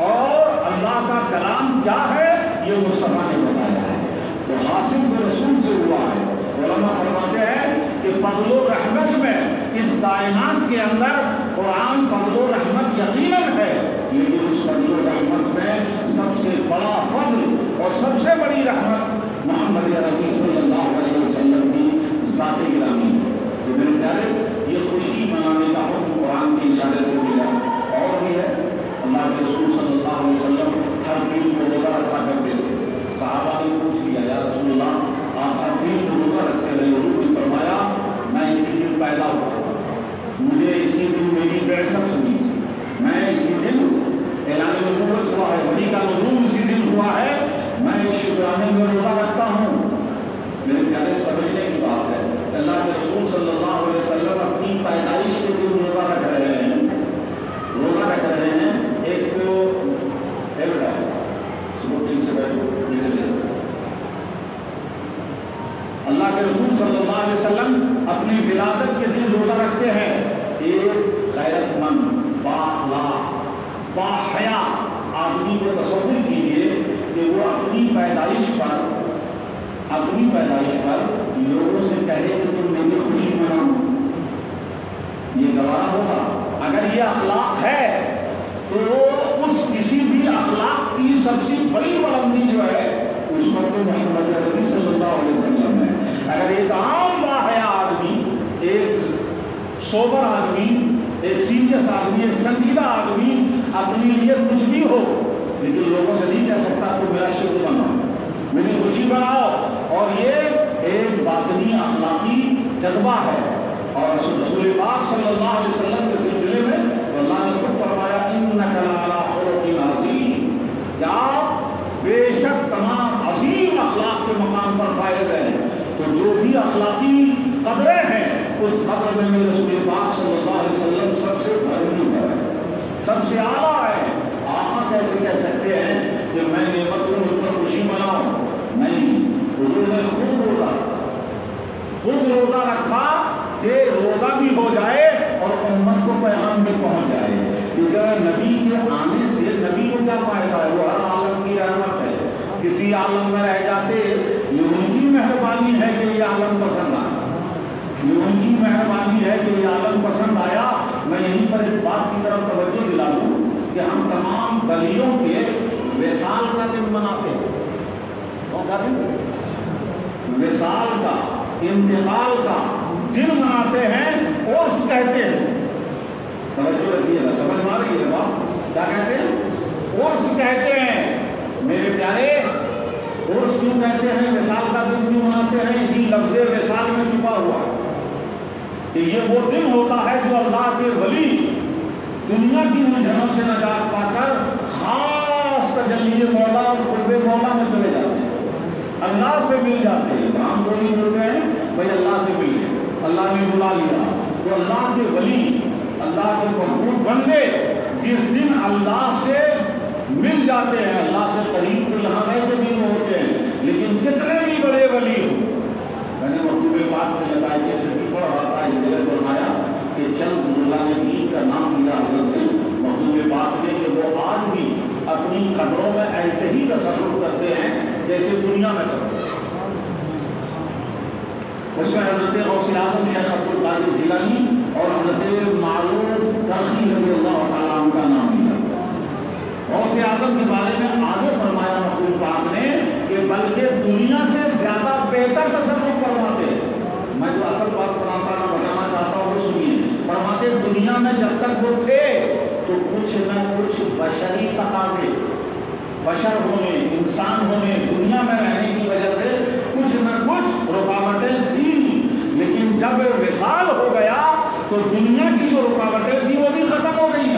اور اللہ کا کلام کیا ہے یہ مصطفیٰ نے بتایا ہے، تو حاصل تو رسول سے ہوا ہے۔ علماء فرماتے ہیں کہ فضل و رحمت میں اس کائنات کے اندر قرآن فضل و رحمت یقیناً ہے، لیکن اس فضل و رحمت میں سب سے بڑا فضل اور سب سے بڑی رحمت محمد عربی صلی اللہ علیہ وسلم کی ذات گرامی ہے۔ تو میرے پیارے، یہ خوشی منانے کا حکم قرآن کے اشارے سے ملا، اور بھی ہے، اللہ کے رسول صلی اللہ علیہ وسلم ہر دن کو روزہ رکھا کرتے تھے۔ صحابہ نے پوچھ لیا، یا رسول اللہ آپ ہر دن کو روزہ رکھتے رہے؟ حضور نے فرمایا میں اسی دن پیدا ہوا، مجھے اسی دن میری بعثت ہوئی، میں اسی دن اعلان نبوت ہوا ہے، وحی کا نزول اسی دن ہوا ہے، میں اس شکرانے میں روزہ رکھتا ہوں۔ میرے پیارے، سمجھنے کی بات ہے، اللہ کے رسول صلی اللہ علیہ وسلم اپنی پیدائش کے دن روزہ رکھ رہے ہیں، روزہ رکھ رہے ہیں۔ ایک بیٹا صبح ٹھیک سے بیٹھو، اللہ کے رسول صلی اللہ علیہ وسلم اپنی ولادت کے دن روزہ رکھتے ہیں۔ ایک غیرت مند، بااخلاق، باحیا آدمی کو تصور کیجیے کہ وہ اپنی پیدائش پر لوگوں سے کہے کہ تم میری خوشی مناؤ، یہ گوارا ہوگا؟ اگر یہ اخلاق ہے تو اس کسی بھی اخلاق کی سب سے بڑی بلندی جو ہے اس پر تو محمد عربی صلی اللہ علیہ وسلم ہے۔ اگر ایک عام باحیا آدمی، ایک سوبر آدمی، ایک سیریس آدمی، ایک سنجیدہ آدمی اپنے لیے کچھ بھی ہو، لیکن لوگوں سے نہیں کہہ سکتا تو میرا شکر بناؤ، میری خوشی بناؤ، اور یہ ایک باطنی اخلاقی جذبہ ہے۔ اور رسول پاک صلی اللہ علیہ وسلم کے سلسلے میں اللہ نے خود فرمایا انک لعلی خلق عظیم، کیا بے شک تمام عظیم اخلاق کے مقام پر پائے فائز ہیں. تو جو بھی اخلاقی قدریں ہیں اس قدر میں میرے رسول پاک صلی اللہ علیہ وسلم سب سے بھرپور ہے, سب سے اعلیٰ ہے. آقا کیسے کہہ سکتے ہیں کہ میں نعمت ہوں مجھ پر خوشی مناؤں؟ نہیں, حضور نے خود روزہ رکھا کہ روزہ بھی ہو جائے اور امت کو پیغام بھی پہنچ جائے. کیونکہ نبی کے آنے سے نبی کو کیا فائدہ ہے؟ وہ ہر عالم کی رحمت ہے. کسی عالم میں رہ جاتے یہ ان کی مہربانی ہے کہ یہ عالم پسند آیا, یہ ان کی مہربانی ہے کہ یہ عالم پسند آیا. میں یہیں پر ایک بات کی طرف توجہ دلا دوں کہ ہم تمام ولیوں کے وصال کا دن مناتے ہیں. کون سا دن؟ وصال کا, انتقال کا دن مناتے ہیں. عرس کہتے ہیں, توجہ رکھیے گا, سمجھ میں آ رہی ہے بات؟ کیا کہتے ہیں؟ عرس کہتے ہیں. میرے پیارے, عرس کیوں کہتے ہیں, وصال کا دن کیوں مناتے ہیں؟ اسی لفظ وصال میں چھپا ہوا ہے کہ یہ وہ دن ہوتا ہے جو اللہ کے ولی دنیا کی الجھنوں سے نجات پا کر خاص تجلی مولا اور قرب مولا میں چلے جاتے ہیں, اللہ سے مل جاتے ہیں. ہم کو نہیں بولتے ہیں بھائی اللہ سے مل گئے, اللہ نے بلا لیا. تو اللہ کے ولی, اللہ کے محبوب بندے جس دن اللہ سے مل جاتے ہیں, اللہ سے قریب تو یہاں نہیں تو دن ہوتے ہیں, لیکن کتنے بھی بڑے ولی ہوں. میں نے مکتوب پاک میں لگائی شریف پڑھ رہا تھا, اس جگہ فرمایا کہ چند اللہ نے دین کا نام لیا حضرت نے مکتوب پاک میں کہ وہ آج بھی اپنی قبروں میں ایسے ہی تصرف کرتے ہیں جیسے دنیا میں کرتے ہیں. اس میں حضرت غوث اعظم شیخ عبد القادر جیلانی اور حضرت معروف کرخی رضی اللہ تعالیٰ عنہ کا نام لیا. غوث اعظم کے بارے میں آگے فرمایا مکتوب پاک نے کہ بلکہ دنیا سے زیادہ بہتر تصرف فرماتے. میں جو اصل بات بتانا چاہتا ہوں وہ سنیے. فرماتے دنیا میں جب تک وہ تھے تو کچھ نہ کچھ بشری تقاضے, بشر ہونے, انسان ہونے, دنیا میں رہنے کی وجہ سے کچھ نہ کچھ رکاوٹیں تھیں, لیکن جب وصال ہو گیا تو دنیا کی جو رکاوٹیں تھیں وہ بھی ختم ہو گئی.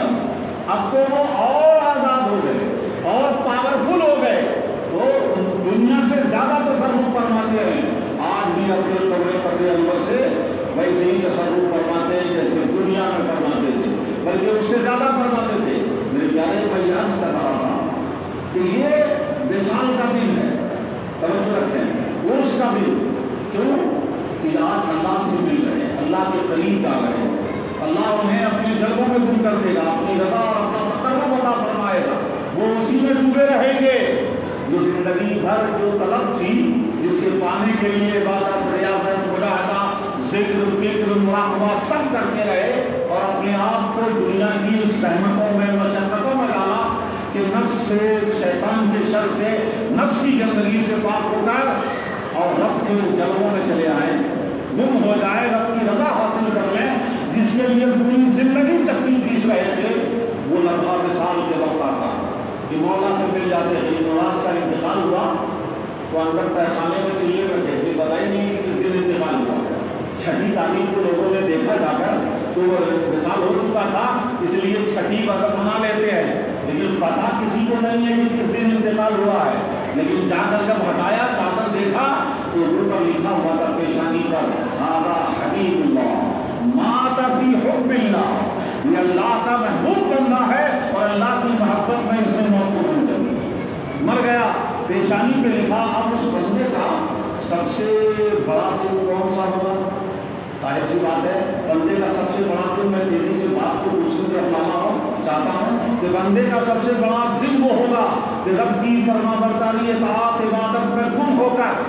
اب تو وہ اور آزاد ہو گئے اور پاورفل ہو گئے, تو دنیا سے زیادہ تصرف فرماتے ہیں. آج بھی اپنے قبر انور سے ویسے ہی تصرف فرماتے ہیں جیسے دنیا میں فرماتے تھے, بلکہ اس سے زیادہ فرماتے تھے. میرے پیارے میں عرض کر رہا تھا کہ یہ وصال کا دن ہے, توجہ رکھیں, عرس کا دن. کیوں کہ آج اللہ سے مل رہے ہیں, اللہ کے قریب آ رہے ہیں, اللہ انہیں اپنے جلووں میں گم کر دے گا, اپنی رضا اور اپنا تقرب عطا فرمائے گا, وہ اسی میں ڈوبے رہیں گے. جو زندگی بھر جو طلب تھی جس کے پانے کے لیے عبادت, ریاضت, مجاہدہ, ذکر, فکر, مراقبہ سب کرتے رہے اور اپنے آپ کو دنیا کی زحمتوں میں, مشقتوں میں ڈالا کہ نفس سے, شیطان کے شر سے, نفس کی گندگی سے پاک ہو کر اور رب کے جلووں میں چلے آئے, گم ہو جائے, رب کی رضا حاصل کر لیں جس کے لیے پوری زندگی چکری پیس رہے تھے. وہ لمحہ وصال کے وقت آتا کہ مولا سے مل جاتے ہیں. نواز کا انتقال ہوا تو اندر تہخانے میں چلے میں کیسے پتہ ہی نہیں کہ کس دن انتقال ہوا. چھٹی تعلیم کو لوگوں نے دیکھا جا کر تو وہ وصال ہو چکا تھا, اس لیے چھٹی برکت منا لیتے ہیں, لیکن پتہ کسی کو نہیں ہے کہ کس دن انتقال ہوا ہے. لیکن جا کر جب ہٹایا, چادر دیکھا تو اوپر لکھا ہوا تھا پیشانی پر, ھذا حبیب اللہ مات فی حب اللہ, یہ اللہ کا محبوب بندہ ہے اور اللہ کی محبت میں اس نے موت کو مر گیا. پیشانی پہ لکھا. اب اس بندے کا سب سے بڑا دن کون سا ہوگا؟ ظاہر سی بات ہے بندے کا سب سے بڑا دن, میں تیزی سے بات کو دوسرے سے اپنانا چاہتا ہوں کہ بندے کا سب سے بڑا دن وہ ہوگا کہ رب کی فرما برداری, اطاعت, عبادت میں گم ہو کر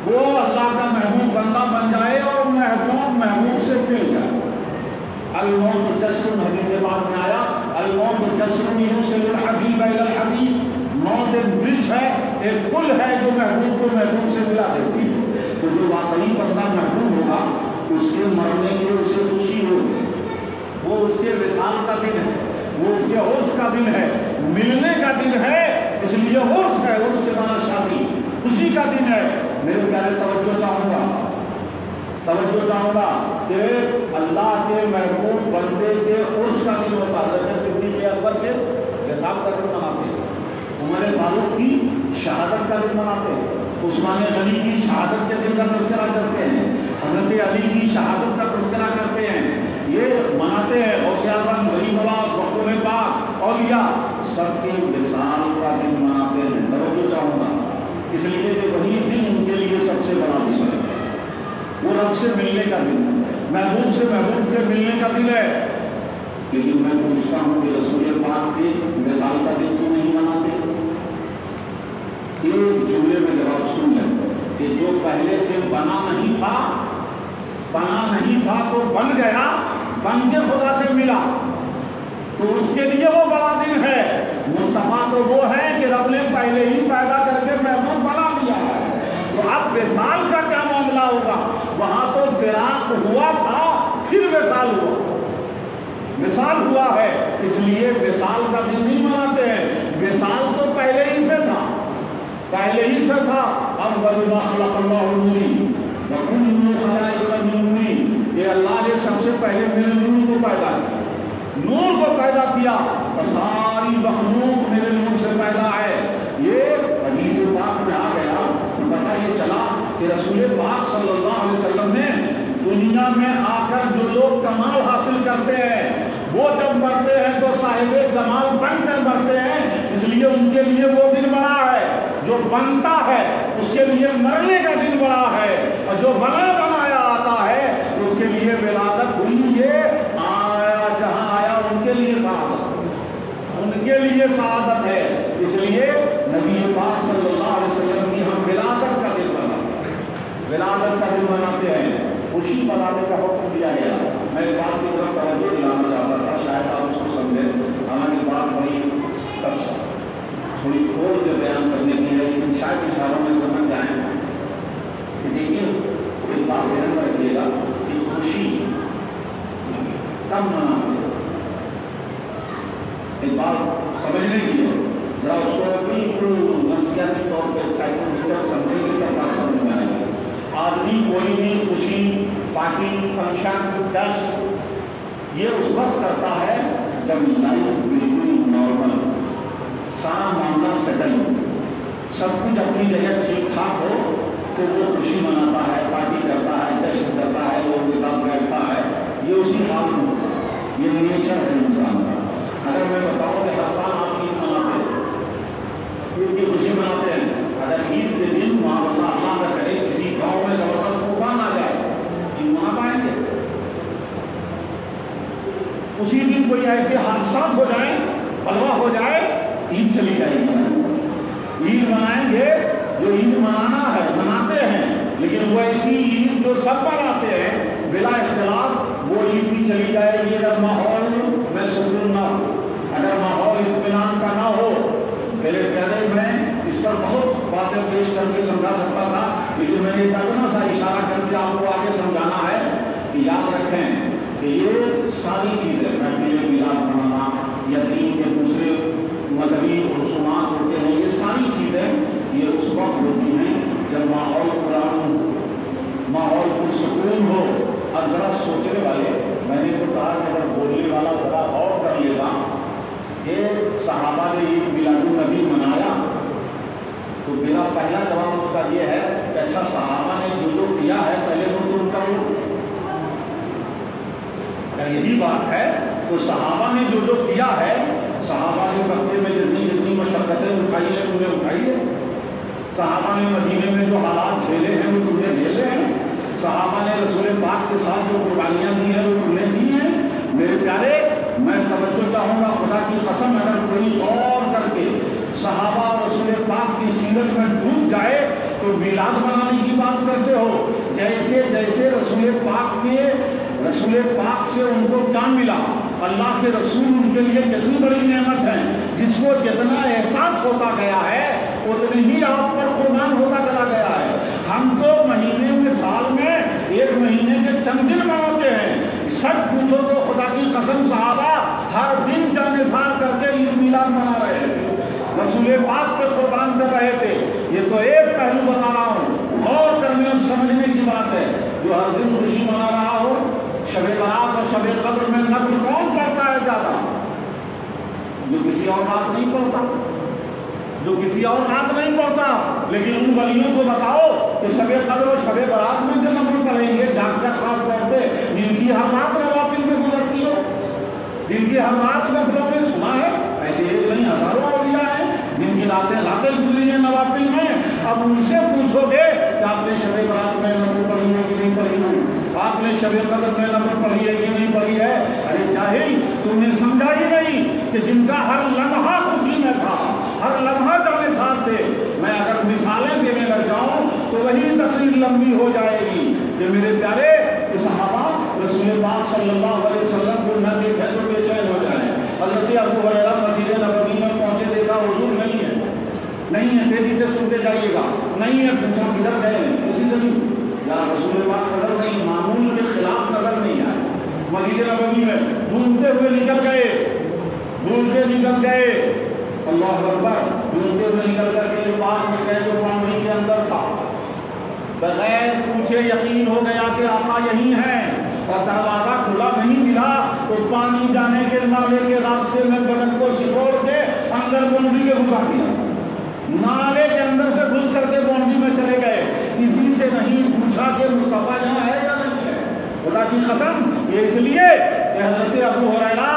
وہ اللہ کا محبوب بندہ بن جائے اور محبوب سے مل جائے. الموت جسر, حدیث پاک میں آیا, الموت جسر یوصل الحبیب الی الحبیب, موت ایک برج ہے, ایک پل ہے جو محبوب کو محبوب سے ملا دیتی ہے. تو جو واقعی بندہ محبوب ہوگا اس کے مرنے کی اسے خوشی ہوگی, وہ اس کے وصال کا دن ہے, وہ اس کے عرس کا دن ہے, ملنے کا دن ہے, اس لیے عرس ہے. عرس کے معنی شادی, خوشی کا دن ہے. میرے پیارے توجہ چاہوں گا کہ اللہ کے محبوب بندے کے عرس کا دن ہوتا ہے. حضرت صدیق اکبر کے وصال کا دن مناتے ہیں, عمر فاروق کی شہادت کا دن مناتے ہیں, عثمان غنی کی شہادت کے دن کا تذکرہ کرتے ہیں، حضرت علی کی شہادت کا تذکرہ کرتے ہیں، یہ مناتے ہیں غوث اعظم، ولی بابا، مخدوم پاک، اولیاء سب کے وصال کا دن مناتے ہیں۔ توجہ چاہوں گا اس لیے کہ وہی دن ان کے لیے سب سے بڑا دن ہے، وہ رب سے ملنے کا دن ہے، محبوب سے محبوب کے ملنے کا دن ہے۔ لیکن میں پوچھتا ہوں کہ رسول پاک کے وصال کا دن کیوں نہیں مناتے؟ ایک جملے میں جواب سن لیں کہ جو پہلے سے بنا نہیں تھا تو بن گیا، بن کے خدا سے ملا، تو اس کے لیے وہ بڑا دن ہے۔ مصطفیٰ تو وہ ہے کہ رب نے پہلے ہی پیدا کر کے محبوب بنا دیا ہے، تو اب وصال کا کیا معاملہ ہوگا؟ وہاں تو فراق ہوا تھا پھر وصال ہوا، وصال ہوا ہے، اس لیے وصال کا دن نہیں مناتے ہیں۔ وصال تو پہلے ہی سے تھا، اول ما خلق اللہ نوری وکل خلائق من نور، یہ اللہ نے سب سے پہلے میرے نور کو پیدا کیا، نور کو پیدا کیا، اور ساری مخلوق میرے نور سے پیدا ہے۔ یہ حدیث پاک میں آ گیا تو پتہ یہ چلا کہ رسول پاک صلی اللہ علیہ وسلم نے دنیا میں آ کر جو لوگ کمال حاصل کرتے ہیں وہ جب مرتے ہیں تو صاحب کمال بن کر مرتے ہیں، اس لیے ان کے لیے وہ دن بڑا ہے۔ جو بنتا ہے اس کے لیے مرنے کا دن بڑا ہے، اور جو بنا بنایا آتا ہے اس کے لیے ولادت ہوئی، یہ آیا جہاں آیا ان کے لیے سعادت ہے۔ اس لیے نبی پاک صلی اللہ علیہ وسلم کی ہم ولادت کا دن مناتے ہیں، خوشی منانے کا حکم دیا گیا۔ میں ایک بات کی طرف توجہ دلانا چاہتا تھا، شاید آپ اس کو سمجھیں، ہماری بات بڑی تھوڑی کھول کے بیان کرنے کی ہے، لیکن شاید اشاروں میں سمجھ جائیں کہ دیکھیے ایک بات ذہن میں رکھیے گا کہ خوشی کب مناتے ہیں، ایک بات سمجھنے کی ہے، ذرا اس کو بالکل نفسیاتی طور پہ سائیکولوجیکل سمجھیں گے تو بات سمجھ میں آئے گی۔ آدمی کوئی بھی خوشی، پارٹی، فنکشن، جشن یہ اس وقت کرتا ہے جب لائف بالکل نارمل، سارا معاملہ سیٹل ہو، سب کچھ اپنی جگہ ٹھیک ٹھاک ہو تو وہ خوشی مناتا ہے، پارٹی کرتا ہے، جشن کرتا ہے، لوگوں کے ساتھ بیٹھتا ہے، یہ اسی حال میں ہوتا ہے، یہ نیچر ہے انسان کا۔ اگر میں بتاؤں کہ ہر سال آپ عید مناتے ہیں، عید کی خوشی مناتے ہیں، اگر عید کے دن معاملہ اللہ نہ کرے کسی گاؤں میں زبردست طوفان آ جائے، عید منا پائیں گے؟ اسی دن کوئی ایسے حادثات ہو جائیں، بلوا ہو جائے، عید چلی جائے گی۔ عید منائیں گے، جو عید منانا ہے مناتے ہیں، لیکن وہ ایسی عید جو سب مناتے ہیں بلا اختلاف، وہ عید بھی چلی جائے گی اگر ماحول میں سکون نہ ہو، اگر ماحول اطمینان کا نہ ہو۔ میرے پیارے میں اس پر بہت باتیں پیش کر کے سمجھا سکتا تھا، لیکن میں نے ایک اتنا سا اشارہ کر کے آپ کو آگے سمجھانا ہے کہ یاد رکھیں کہ یہ ساری چیزیں میلاد منانا یا دین کے دوسرے مذہبی رسومات ہوتے ہیں، یہ ساری چیزیں یہ اس وقت ہوتی ہیں جب ماحول پرامن ہو، ماحول پرسکون ہو۔ اب ذرا سوچنے والے، میں نے تو کہا کہ اگر بولنے والا ذرا غور کریے گا کہ صحابہ نے عید میلاد النبی منایا تو میرا پہلا جواب اس کا یہ ہے کہ اچھا صحابہ نے جو کیا ہے پہلے تو ان کا اگر یہی بات ہے تو صحابہ نے جو کیا ہے، صحابہ نے مکے میں جتنی مشقتیں اٹھائی ہیں تم نے اٹھائی ہے، صحابہ نے مدینے میں جو حالات جھیلے ہیں وہ تم نے جھیلے ہیں، صحابہ نے رسول پاک کے ساتھ جو قربانیاں دی ہیں وہ تم نے دی ہیں۔ میرے پیارے، میں توجہ چاہوں گا، خدا کی قسم اگر کوئی غور کر کے صحابہ اور رسول پاک کی سیرت میں ڈوب جائے تو میلاد منانے کی بات کرتے ہو، جیسے رسول پاک سے ان کو کیا ملا، اللہ کے رسول ان کے لیے کتنی بڑی نعمت ہے، جس کو جتنا احساس ہوتا گیا ہے اتنی ہی آپ پر قربان ہوتا چلا گیا ہے۔ ہم تو مہینے میں، سال میں ایک مہینے کے چند دن مناتے ہیں، سچ پوچھو تو خدا کی قسم صحابہ ہر دن جان نثار کر کے عید میلاد منا رہے تھے، رسول پاک پہ قربان کر رہے تھے۔ یہ تو ایک پہلو بتا رہا ہوں، غور کرنے اور سمجھنے کی بات ہے۔ جو ہر دن خوشی منا رہا ہو، شب برات اور شب قدر میں نفل کون پڑھتا ہے زیادہ؟ جو کسی اور بات نہیں پڑھتا۔ جو کسی اور رات نہیں پڑھتا، لیکن ان ولیوں کو بتاؤ کہ شب قدر و شب برات میں جو نفل پڑھیں گے جاگ کر خاص طور پہ، جن کی ہر رات نوافل میں گزرتی ہو، جن کی ہر رات نفلوں میں سنا ہے، ایسے ایک نہیں ہزاروں اولیاء ہیں جن کی راتیں گزری ہیں نوافل میں. اب ان سے پوچھو گے کہ آپ نے شب برات میں نفل پڑھی ہے کہ نہیں پڑھی ہے، آپ نے شب قدر میں نفل پڑھی ہے کہ نہیں پڑھی ہے؟ ارے جاہل، تم نے سمجھا ہی نہیں کہ جن کا ہر لمحہ خوشی میں تھا، ہر لمحہ جانے ساتھ تھے. میں اگر مثالیں دینے لگ جاؤں تو وہی تقریر لمبی ہو جائے گی کہ میرے پیارے صحابہ رسول پاک صلی اللہ علیہ وسلم کو نہ دیکھے تو بے چین ہو جائے. حضرت ابو ہریرہ مسجد نبوی میں پہنچے، دیکھا حضور نہیں ہے، نہیں ہے، تیزی سے سنتے جائیے گا، نہیں ہے، پوچھا کدھر گئے ہیں؟ کسی سے نہیں، یا رسول پاک نظر نہیں، معمول کے خلاف نظر نہیں آئے. مسجد نبوی میں ڈھونڈتے ہوئے نکل گئے، ڈھونڈتے نکل گئے، اللہ اکبر، ڈھونڈتے ہوئے نکل کر کے پاک میں گئے جو پانی کے اندر تھا. بغیر پوچھے یقین ہو گیا کہ آقا یہی ہیں، اور دروازہ کھلا نہیں ملا تو پانی جانے کے نالے کے راستے میں بدن کو سکوڑ کے اندر بونڈری کے گھسا دیا. نالے کے اندر سے گھس کر کے بونڈری میں چلے گئے، کسی سے نہیں پوچھا کہ مصطفیٰ یہاں ہے یا نہیں ہے. خدا کی قسم، یہ اس لیے کہ حضرت ابو ہریرہ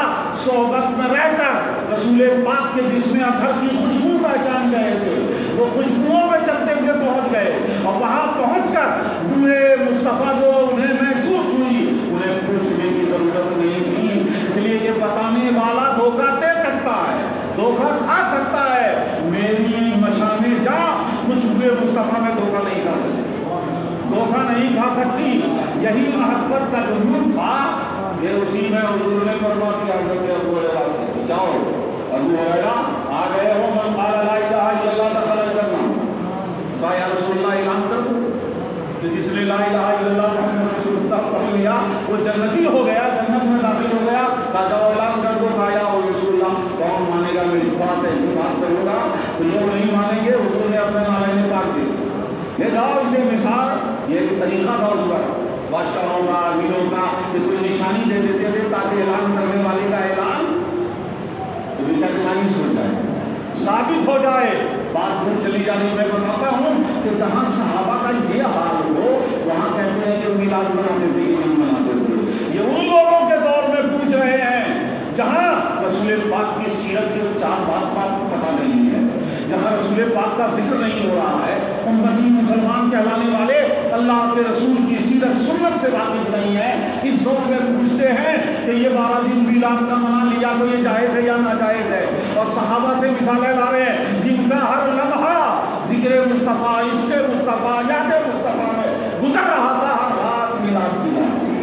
صحبت میں رہ کر رسول پاک کے جسم اطہر کی خوشبو پہچان گئے تھے. وہ خوشبوؤں میں چلتے ہوئے پہنچ گئے، اور وہاں پہنچ کر بوئے مصطفیٰ جو انہیں محسوس ہوئی، انہیں پوچھنے کی ضرورت نہیں تھی، اس لیے کہ بتانے والا دھوکہ دے سکتا ہے، دھوکہ کھا سکتا ہے. میری مشامِ جاں خوشبوئے مصطفیٰ میں دھوکہ نہیں کھا سکتی، دھوکہ نہیں کھا سکتی. یہی محبت کا جنون تھا کہ اسی میں حضور نے فرما دیا حضرت ابو ہریرہ سے، جاؤ ابو ہریرہ آ گئے ہو، من قال لا الہ الا اللہ دخل الجنہ. کہا یا رسول اللہ اعلان کر دو کہ جس نے لا الہ الا اللہ محمد رسول اللہ پڑھ لیا وہ جنتی ہو گیا، جنت میں داخل ہو گیا. کہا جاؤ اعلان کر دو. کہا یا رسول اللہ کون مانے گا میری بات؟ ایسی بات کروں گا تو لوگ نہیں مانیں گے. حضور نے اپنے نالے پاک دے لے جاؤ اسے مثال. یہ ایک طریقہ تھا اس وقت بادشاہوں کا، امیروں کا، کہ کوئی نشانی دے دیتے تھے تاکہ اعلان کرنے والے کا اعلان ریکگنائز ہو جائے، ثابت ہو جائے. بات دور چلی جانی. میں بتاتا ہوں کہ جہاں صحابہ کا یہ حال ہو وہاں کہتے ہیں کہ میلاد مناتے تھے کہ نہیں مناتے تھے. یہ ان لوگوں کے دور میں پوچھ رہے ہیں جہاں رسول پاک کی سیرت کے چار بات کو پتہ نہیں ہے، جہاں رسول پاک کا ذکر نہیں ہو رہا ہے. امتی مسلمان کہلانے والے اللہ کے رسول کی سیرت سنت سے واقف نہیں ہے. اس دور میں پوچھتے ہیں کہ یہ 12 دن میلاد کا منا لیا تو یہ جائز ہے یا ناجائز ہے. اور صحابہ سے مثالیں لا رہے ہیں جن کا ہر لمحہ ذکر مصطفیٰ، عشق مصطفیٰ، یاد مصطفیٰ میں گزر رہا تھا. ہر رات میلاد کی رات تھی،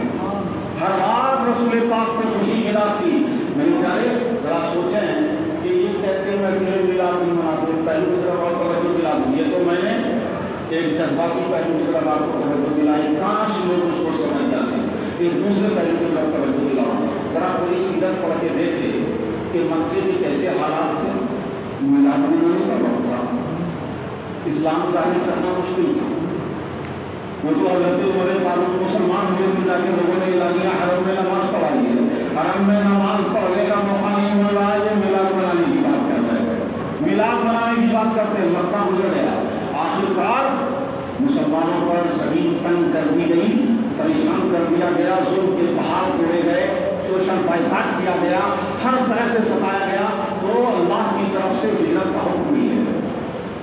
ہر رات رسول پاک کو خوشی کی رات تھی. میرے پیارے ذرا سوچیں کہ یہ کہتے ہیں کہ میلاد نہیں مناتے، پہلو کی طرف اور توجہ دلا دوں. یہ تو میں نے ایک جذباتی پہلو کی طرف آپ کو توجہ دلائی، کاش لوگ اس کو سمجھ جاتے. ایک دوسرے پہلو کی طرف توجہ دلاؤں. ذرا کوئی سیرت پڑھ کے دیکھے کہ مکے کے کیسے حالات تھے. میلاد منانے کا وقت تھا، اسلام ظاہر کرنا مشکل تھا. وہ تو حضرت عمر فاروق مسلمان ہوئے کہ جا کے لوگوں نے اعلانیہ حرم میں نماز پڑھائی ہے. حرم میں نماز پڑھنے کا موقع نہیں مل رہا ہے، یہ میلاد منانے کی بات کرتا ہے. میلاد منانے کی بات کرتے ہیں. مکہ گزر گیا. آخرکار مسلمانوں پر زمین تنگ کر دی گئی، پریشان کر دیا گیا، ظلم کے پہاڑ توڑے گئے، شوشن بائیکاٹ کیا گیا، ہر طرح سے ستایا گیا. تو اللہ کی طرف سے ہجرت کا حکم بھی ہے.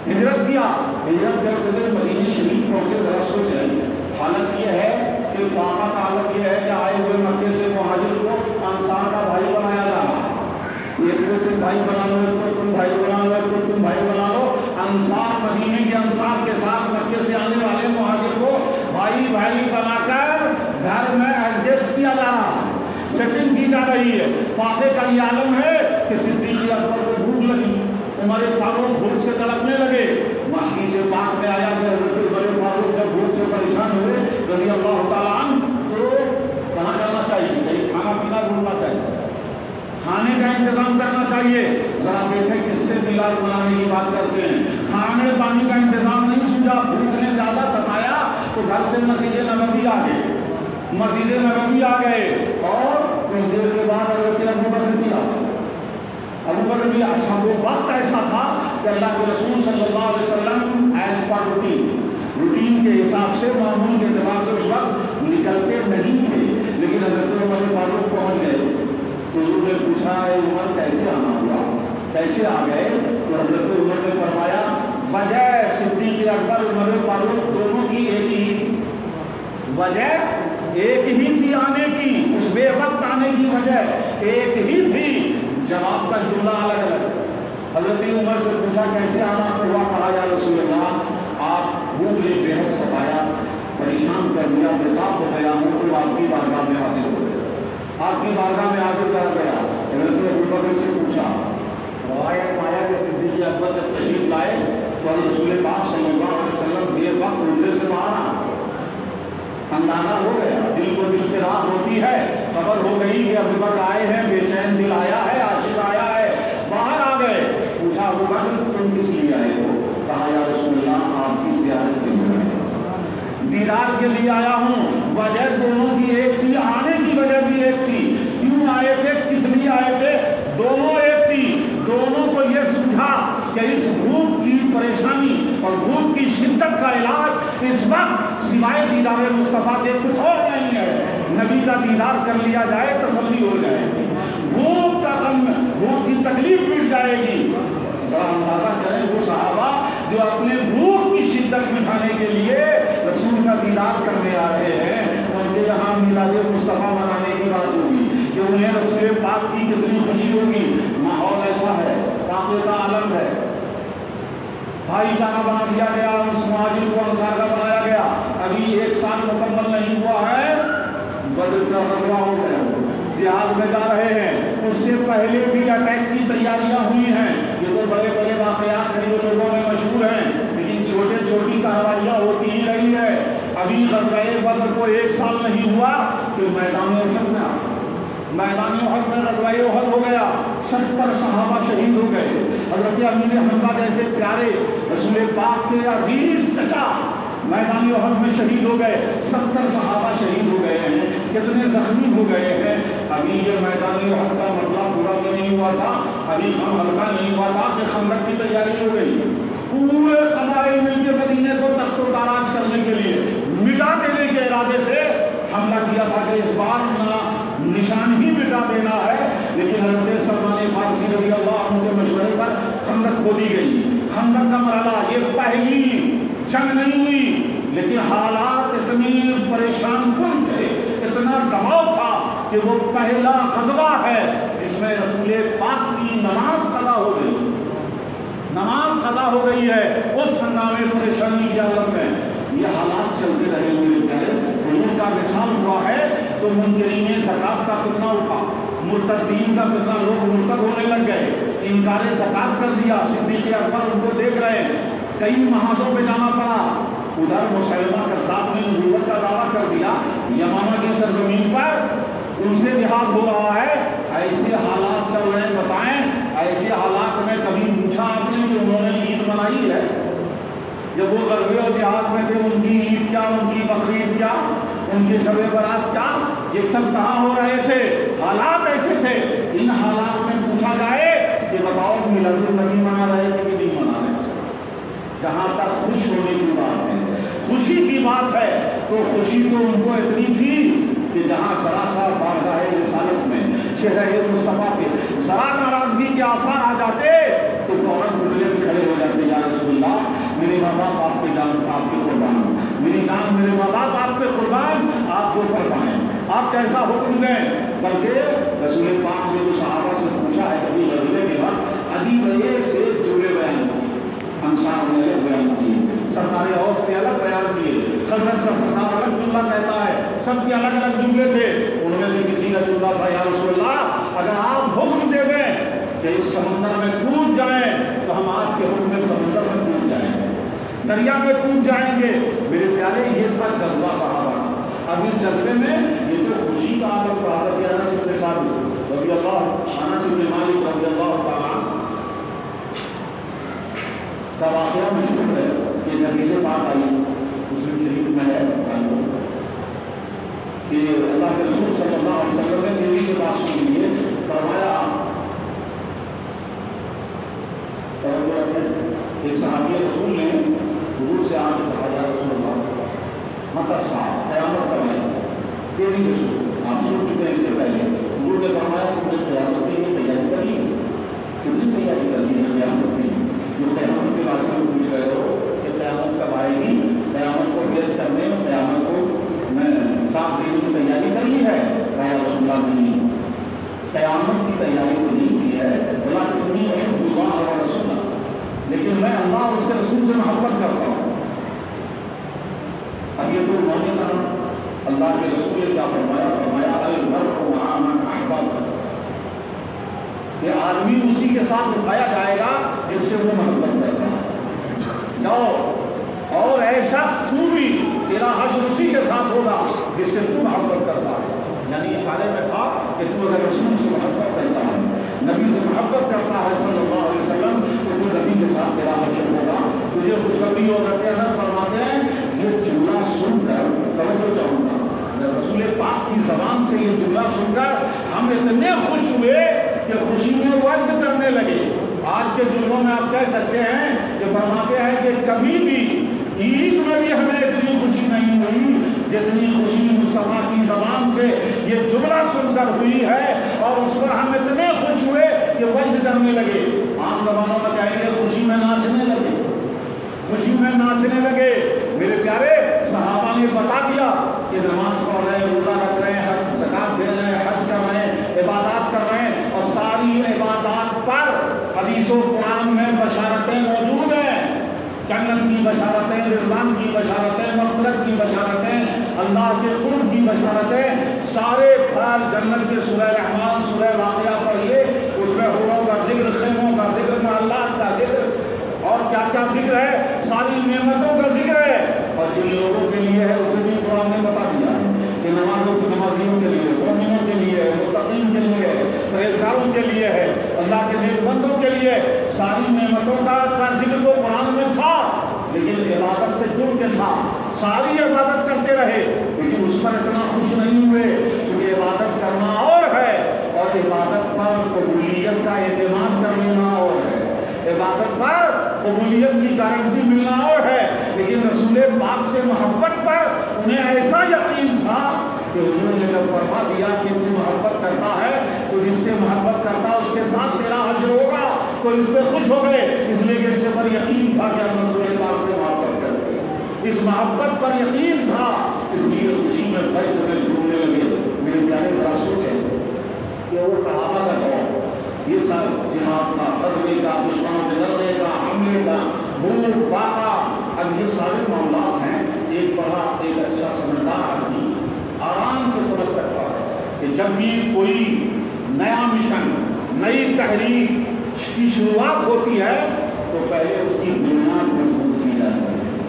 ہجرت کیا. ہجرت کرتے ہوئے مدینہ شریف پہنچے. ذرا سوچیں حالت یہ ہے کہ واقعہ کا حالت یہ ہے کہ آئے ہوئے مکے سے مہاجر کو انصار کا بھائی بنایا جا رہا. ایک کو تم بھائی بنا لو، ایک کو تم بھائی بنا لو، ایک کو تم بھائی بنا لو. انصار مدینے کے انصار کے ساتھ مکے سے آنے والے مہاجر کو بھائی بھائی بنا کر گھر میں ایڈجسٹ کیا جا رہا، سیٹنگ کی جا رہی ہے. واقعے کا یہ عالم ہے کہ صدیق اکبر کو بھوک لگی، عمر فاروق بھوک سے تڑپنے لگے. مہدی سے پاک میں آیا کہ حضرت عمر فاروق جب بھوک سے پریشان ہوئے رضی اللہ تعالیٰ عنہ تو کہاں جانا چاہیے؟ کہیں کھانا پینا ڈھونڈنا چاہیے، کھانے کا انتظام کرنا چاہیے. ذرا دیکھیں کس سے میلاد منانے کی بات کرتے ہیں. کھانے پانی کا انتظام نہیں سوچا، بھوک نے زیادہ ستایا تو گھر سے مسجد نبوی آ گئے، مسجد نبوی آ گئے. اور کچھ دیر کے بعد حضرت ابو بکر بھی آ گئے. ابو بکر بھی اچھا وہ وقت ایسا تھا کہ کہ اللہ کے رسول صلی اللہ علیہ وسلم ایز پر روٹین کے حساب سے معمول کے اعتبار سے اس وقت نکلتے نہیں تھے، لیکن حضرت عمر فاروق پہنچ گئے تو انہوں نے پوچھا عمر کیسے آنا ہوا، کیسے آ گئے؟ تو حضرت عمر نے فرمایا وجہ صدیق اکبر عمر فاروق دونوں کی ایک ہی وجہ ایک ہی تھی آنے کی، اس بے وقت آنے کی وجہ ایک ہی تھی، جواب کا جملہ الگ الگ۔ حضرت عمر سے پوچھا کیسے آنا ہوا؟ کہا یا رسول اللہ آپ بھوک نے بے حد ستایا، پریشان کر دیا، بےتاب ہو گیا ہوں تو آپ کی بارگاہ میں حاضر ہو گیا، آپ کی بارگاہ میں حاضر کر گیا۔ حضرت ابوبکر سے پوچھا، روایت پایا کہ صدیق اکبر جب تشریف لائے تو رسول پاک صلی اللہ علیہ وسلم بے وقت عمرے سے باہر آ، اندازہ ہو گیا، دل کو دل سے راہ ہوتی ہے، خبر ہو گئی کہ ابوبکر آئے ہیں، بے چین دل آیا ہے، عاشق آیا ہے، باہر آ گئے۔ پوچھا ابوبکر تم کس لیے آئے ہو؟ کہا یا رسول اللہ آپ کی زیارت کے لیے آیا ہوں، دیدار کے لیے آیا ہوں۔ وجہ دونوں کی ایک تھی، آنے کی وجہ بھی ایک تھی۔ کیوں آئے تھے، کس لیے آئے تھے؟ دونوں ایک تھی۔ دونوں کو یہ سمجھا کہ اس بھوک کی پریشانی اور بھوک کی شدت کا علاج اس وقت سوائے دیدار مصطفیٰ کے کچھ اور نہیں ہے، نبی کا دیدار کر لیا جائے تسلی ہو جائے گی، بھوک کا غم، بھوک کی تکلیف مٹ جائے گی۔ ذرا اندازہ کریں وہ صحابہ جو اپنے بھوک کی شدت مٹانے کے لیے رسول کا دیدار کرنے آ رہے ہیں، ان کے یہاں میلاد مصطفیٰ منانے کی بات ہوگی کہ انہیں رسول پاک کی کتنی خوشی ہوگی۔ ماحول ایسا ہے، تاقے کا عالم ہے، بھائی چارہ بنا دیا گیا، اس مہاجر کو انصار کا بنایا گیا۔ ابھی 1 سال مکمل نہیں ہوا ہے، بدر کا غزوہ ہو گیا، جہاد میں جا رہے ہیں، اس سے پہلے بھی اٹیک کی تیاریاں ہوئی ہیں۔ یہ تو بڑے بڑے واقعات ہیں جو لوگوں میں مشہور ہیں، لیکن چھوٹے چھوٹی کاروائیاں ہوتی ہی رہی ہے۔ ابھی غزوہ بدر کو 1 سال نہیں ہوا کہ میدان احد میں غزوہ احد ہو گیا، 70 صحابہ شہید ہو گئے۔ حضرت امیر حمزہ جیسے پیارے رسول پاک کے عزیز چچا میدان احد میں شہید ہو گئے، 70 صحابہ شہید ہو گئے ہیں، کتنے زخمی ہو گئے ہیں۔ ابھی یہ میدان احد کا مسئلہ پورا تو نہیں ہوا تھا، ابھی ہم ہلکا نہیں ہوا تھا کہ خندق کی تیاری ہو گئی۔ پورے قبائل مل کے مدینے کو تخت و تاراج کرنے کے لیے، مٹا دینے کے ارادے سے حملہ کیا تھا کہ اس بار نشان ہی مٹا دینا ہے، لیکن حضرت سلمان فارسی رضی اللہ عنہ کے مشورے پر خندق کھودی گئی۔ خندق کا مرحلہ یہ پہلی جنگ نہیں ہوئی، لیکن حالات اتنی پریشان کن تھے، اتنا دباؤ تھا کہ وہ پہلا غزوہ ہے جس میں رسول پاک کی نماز قضا ہو گئی، نماز قضا ہو گئی ہے اس ہنگامے پریشانی کی حالت میں۔ یہ حالات چلتے رہے میرے پیارے، حضور کا وصال ہوا ہے تو منکرین زکات کا فتنہ اٹھا، مرتدین کا فتنہ، لوگ مرتد ہونے لگ گئے، انکار زکات کر دیا۔ صدیق اکبر ان کو دیکھ رہے ہیں، کئی محاذوں پہ جانا پڑا۔ ادھر مسلمہ کذاب نے نبوت کا دعویٰ کر دیا، یمامہ کی سرزمین پر ان سے جہاد ہو رہا ہے۔ ایسے حالات چل رہے ہیں، بتائیں ایسے حالات میں کبھی پوچھا آپ نے کہ انہوں نے عید منائی ہے؟ جب وہ غزوے اور جہاد میں تھے ان کی عید کیا، ان کی بقرعید کیا، ان کے شب برات کیا، یہ سب کہاں ہو رہے تھے؟ حالات ایسے تھے۔ ان حالات میں پوچھا جائے کہ بتاؤ میلاد النبی منا رہے تھے کہ نہیں منا رہے تھے؟ جہاں تک خوش ہونے کی بات ہے، خوشی کی بات ہے، تو خوشی تو ان کو اتنی تھی کہ جہاں ذرا سا بارگاہ رسالت میں چہرہ مصطفیٰ کے ذرا ناراضگی کے آثار آ جاتے تو فوراً گھٹنے پہ کھڑے ہو جاتے، یا رسول اللہ میرے ماں باپ آپ پہ جان، آپ کے قربان، میری جان میرے ماں باپ آپ پہ قربان، آپ کو فرمائیں آپ کیسا حکم دیں۔ بلکہ رسول پاک نے جو صحابہ سے پوچھا ہے کبھی غزوے کے وقت، عجیب ایک سے جملے بیان کیے، انصار نے الگ بیان کیے، سردار اوس نے الگ بیان کیے، خزرج کا سردار الگ جملہ کہتا ہے، سب کے الگ الگ جملے تھے۔ ان میں سے کسی نے جملہ کہا، یا رسول اللہ اگر آپ حکم دے دیں کہ اس سمندر میں کود جائیں تو ہم آپ کے حکم میں سمندر میں کود جائیں گے، دریا میں کود جائیں گے۔ میرے پیارے یہ تھا جذبہ صحابہ کا۔ اب اس جذبے میں یہ تو خوشی کا عالم تھا۔ حضرت انس بن ثابت رضی اللہ، انس بن مالک رضی اللہ تعالیٰ کا واقعہ مشہور ہے کہ حدیث پاک آئی مسلم شریف میں ہے کہ اللہ کے رسول صلی اللہ علیہ وسلم نے تیری سے بات سنی ہے، فرمایا ایک صحابی رسول نے حضور سے آ کے کہا یا رسول اللہ مطلب صاحب قیامت کب آئے گی؟ تیزی سے سنو، آپ سن چکے ہیں اس سے پہلے۔ حضور نے فرمایا تم نے قیامت کے لیے تیاری کر لی؟ کتنی تیاری کر لی ہے قیامت کے لیے؟ جو قیامت کے بارے میں پوچھ رہے ہو کہ قیامت کب آئے گی، قیامت کو گیس کرنے میں، قیامت کو میں صاف دینے کی تیاری کر لی ہے؟ کہا رسول اللہ نہیں، قیامت کی تیاری تو نہیں کی ہے، بلا کتنی احب اللہ و رسول، لیکن میں اللہ اور اس کے رسول سے محبت کرتا ہوں۔ اب یہ تو انہوں نے کہا، اللہ کے رسول نے کیا فرمایا؟ فرمایا المرء مع من احبب، کہ آدمی اسی کے ساتھ اٹھایا جائے گا جس سے وہ محبت کرتا ہے۔ جاؤ اور اے شخص تو بھی تیرا حشر اسی کے ساتھ ہوگا جس سے تو محبت کرتا ہے۔ یعنی اشارے میں تھا کہ تو اگر رسول سے محبت کرتا ہے، نبی سے محبت کرتا ہے صلی اللہ علیہ وسلم، تو نبی کے ساتھ تیرا حشر ہوگا۔ تجھے خوشخبری ہو رہتے ہیں، فرماتے ہیں یہ جملہ سن کر توجہ چاہوں گا، رسول پاک کی زبان سے یہ جملہ سن کر ہم اتنے خوش ہوئے کہ خوشی میں وجد کرنے لگے۔ آج کے جملوں میں آپ کہہ سکتے ہیں کہ فرماتے ہیں کہ کبھی بھی عید میں بھی ہمیں اتنی خوشی نہیں ہوئی جتنی خوشی مصطفیٰ کی زبان سے یہ جملہ سن کر ہوئی ہے، اور اس پر ہم اتنے خوش ہوئے کہ وجد کرنے لگے۔ عام زبانوں میں کہیں گے خوشی میں ناچنے لگے، خوشی میں ناچنے لگے۔ میرے پیارے صحابہ نے بتا دیا کہ نماز پڑھ رہے ہیں، روزہ رکھ رہے ہیں، زکات دے رہے ہیں، حج کر رہے ہیں، عبادات کر رہے ہیں، اور ساری عبادات پر حدیث و قرآن میں بشارتیں موجود ہیں، جنت کی بشارتیں، رضوان کی بشارتیں، مغفرت کی بشارتیں، اللہ کے قرب کی بشارتیں، سارے پھل جنت کے سورہ رحمان، سورہ واقعہ پڑھیے، اس میں حوروں کا ذکر، خیموں کا ذکر، محلات کا ذکر، اور کیا کیا ذکر ہے، ساری نعمتوں کا ذکر ہے۔ اور جن لوگوں کے لیے ہے اسے بھی قرآن نے بتا دیا کہ نمازیوں کے لیے، مومنوں کے لیے، متقین کے لیے، پرہیزگاروں کے لیے ہے، اللہ کے نیک بندوں کے لیے۔ ساری نعمتوں کا ذکر تو قرآن میں تھا، لیکن عبادت سے جڑ کے تھا۔ ساری عبادت کرتے رہے، لیکن اس پر اتنا خوش نہیں ہوئے، کیونکہ عبادت کرنا اور ہے، اور عبادت پر قبولیت کا اعتماد کر لینا اور ہے، عبادت پر قبولیت کی گارنٹی ملنا اور ہے۔ لیکن رسول پاک سے محبت پر انہیں ایسا یقین تھا کہ انہوں نے جب فرما دیا کہ تو محبت کرتا ہے تو جس سے محبت کرتا اس کے ساتھ تیرا حشر ہوگا، تو اس پہ خوش ہو گئے، اس لیے کہ اسے پر یقین تھا کہ ہم رسول پاک سے محبت کرتے ہیں، اس محبت پر یقین تھا، اس لیے خوشی میں بیت میں جھومنے لگے۔ میرے پیارے ذرا سوچیں کہ وہ صحابہ کا دور، یہ سب جہاد کا، غزوے کا، دشمنوں سے لڑنے کا، حملے کا، بھوک باقا، اب یہ سارے معاملات ہیں۔ ایک بڑا ایک اچھا سمجھدار آدمی آرام سے سمجھ سکتا ہے کہ جب بھی کوئی نیا مشن، نئی تحریک کی شروعات ہوتی ہے تو پہلے اس کی بنیاد مضبوط کی جاتی ہے۔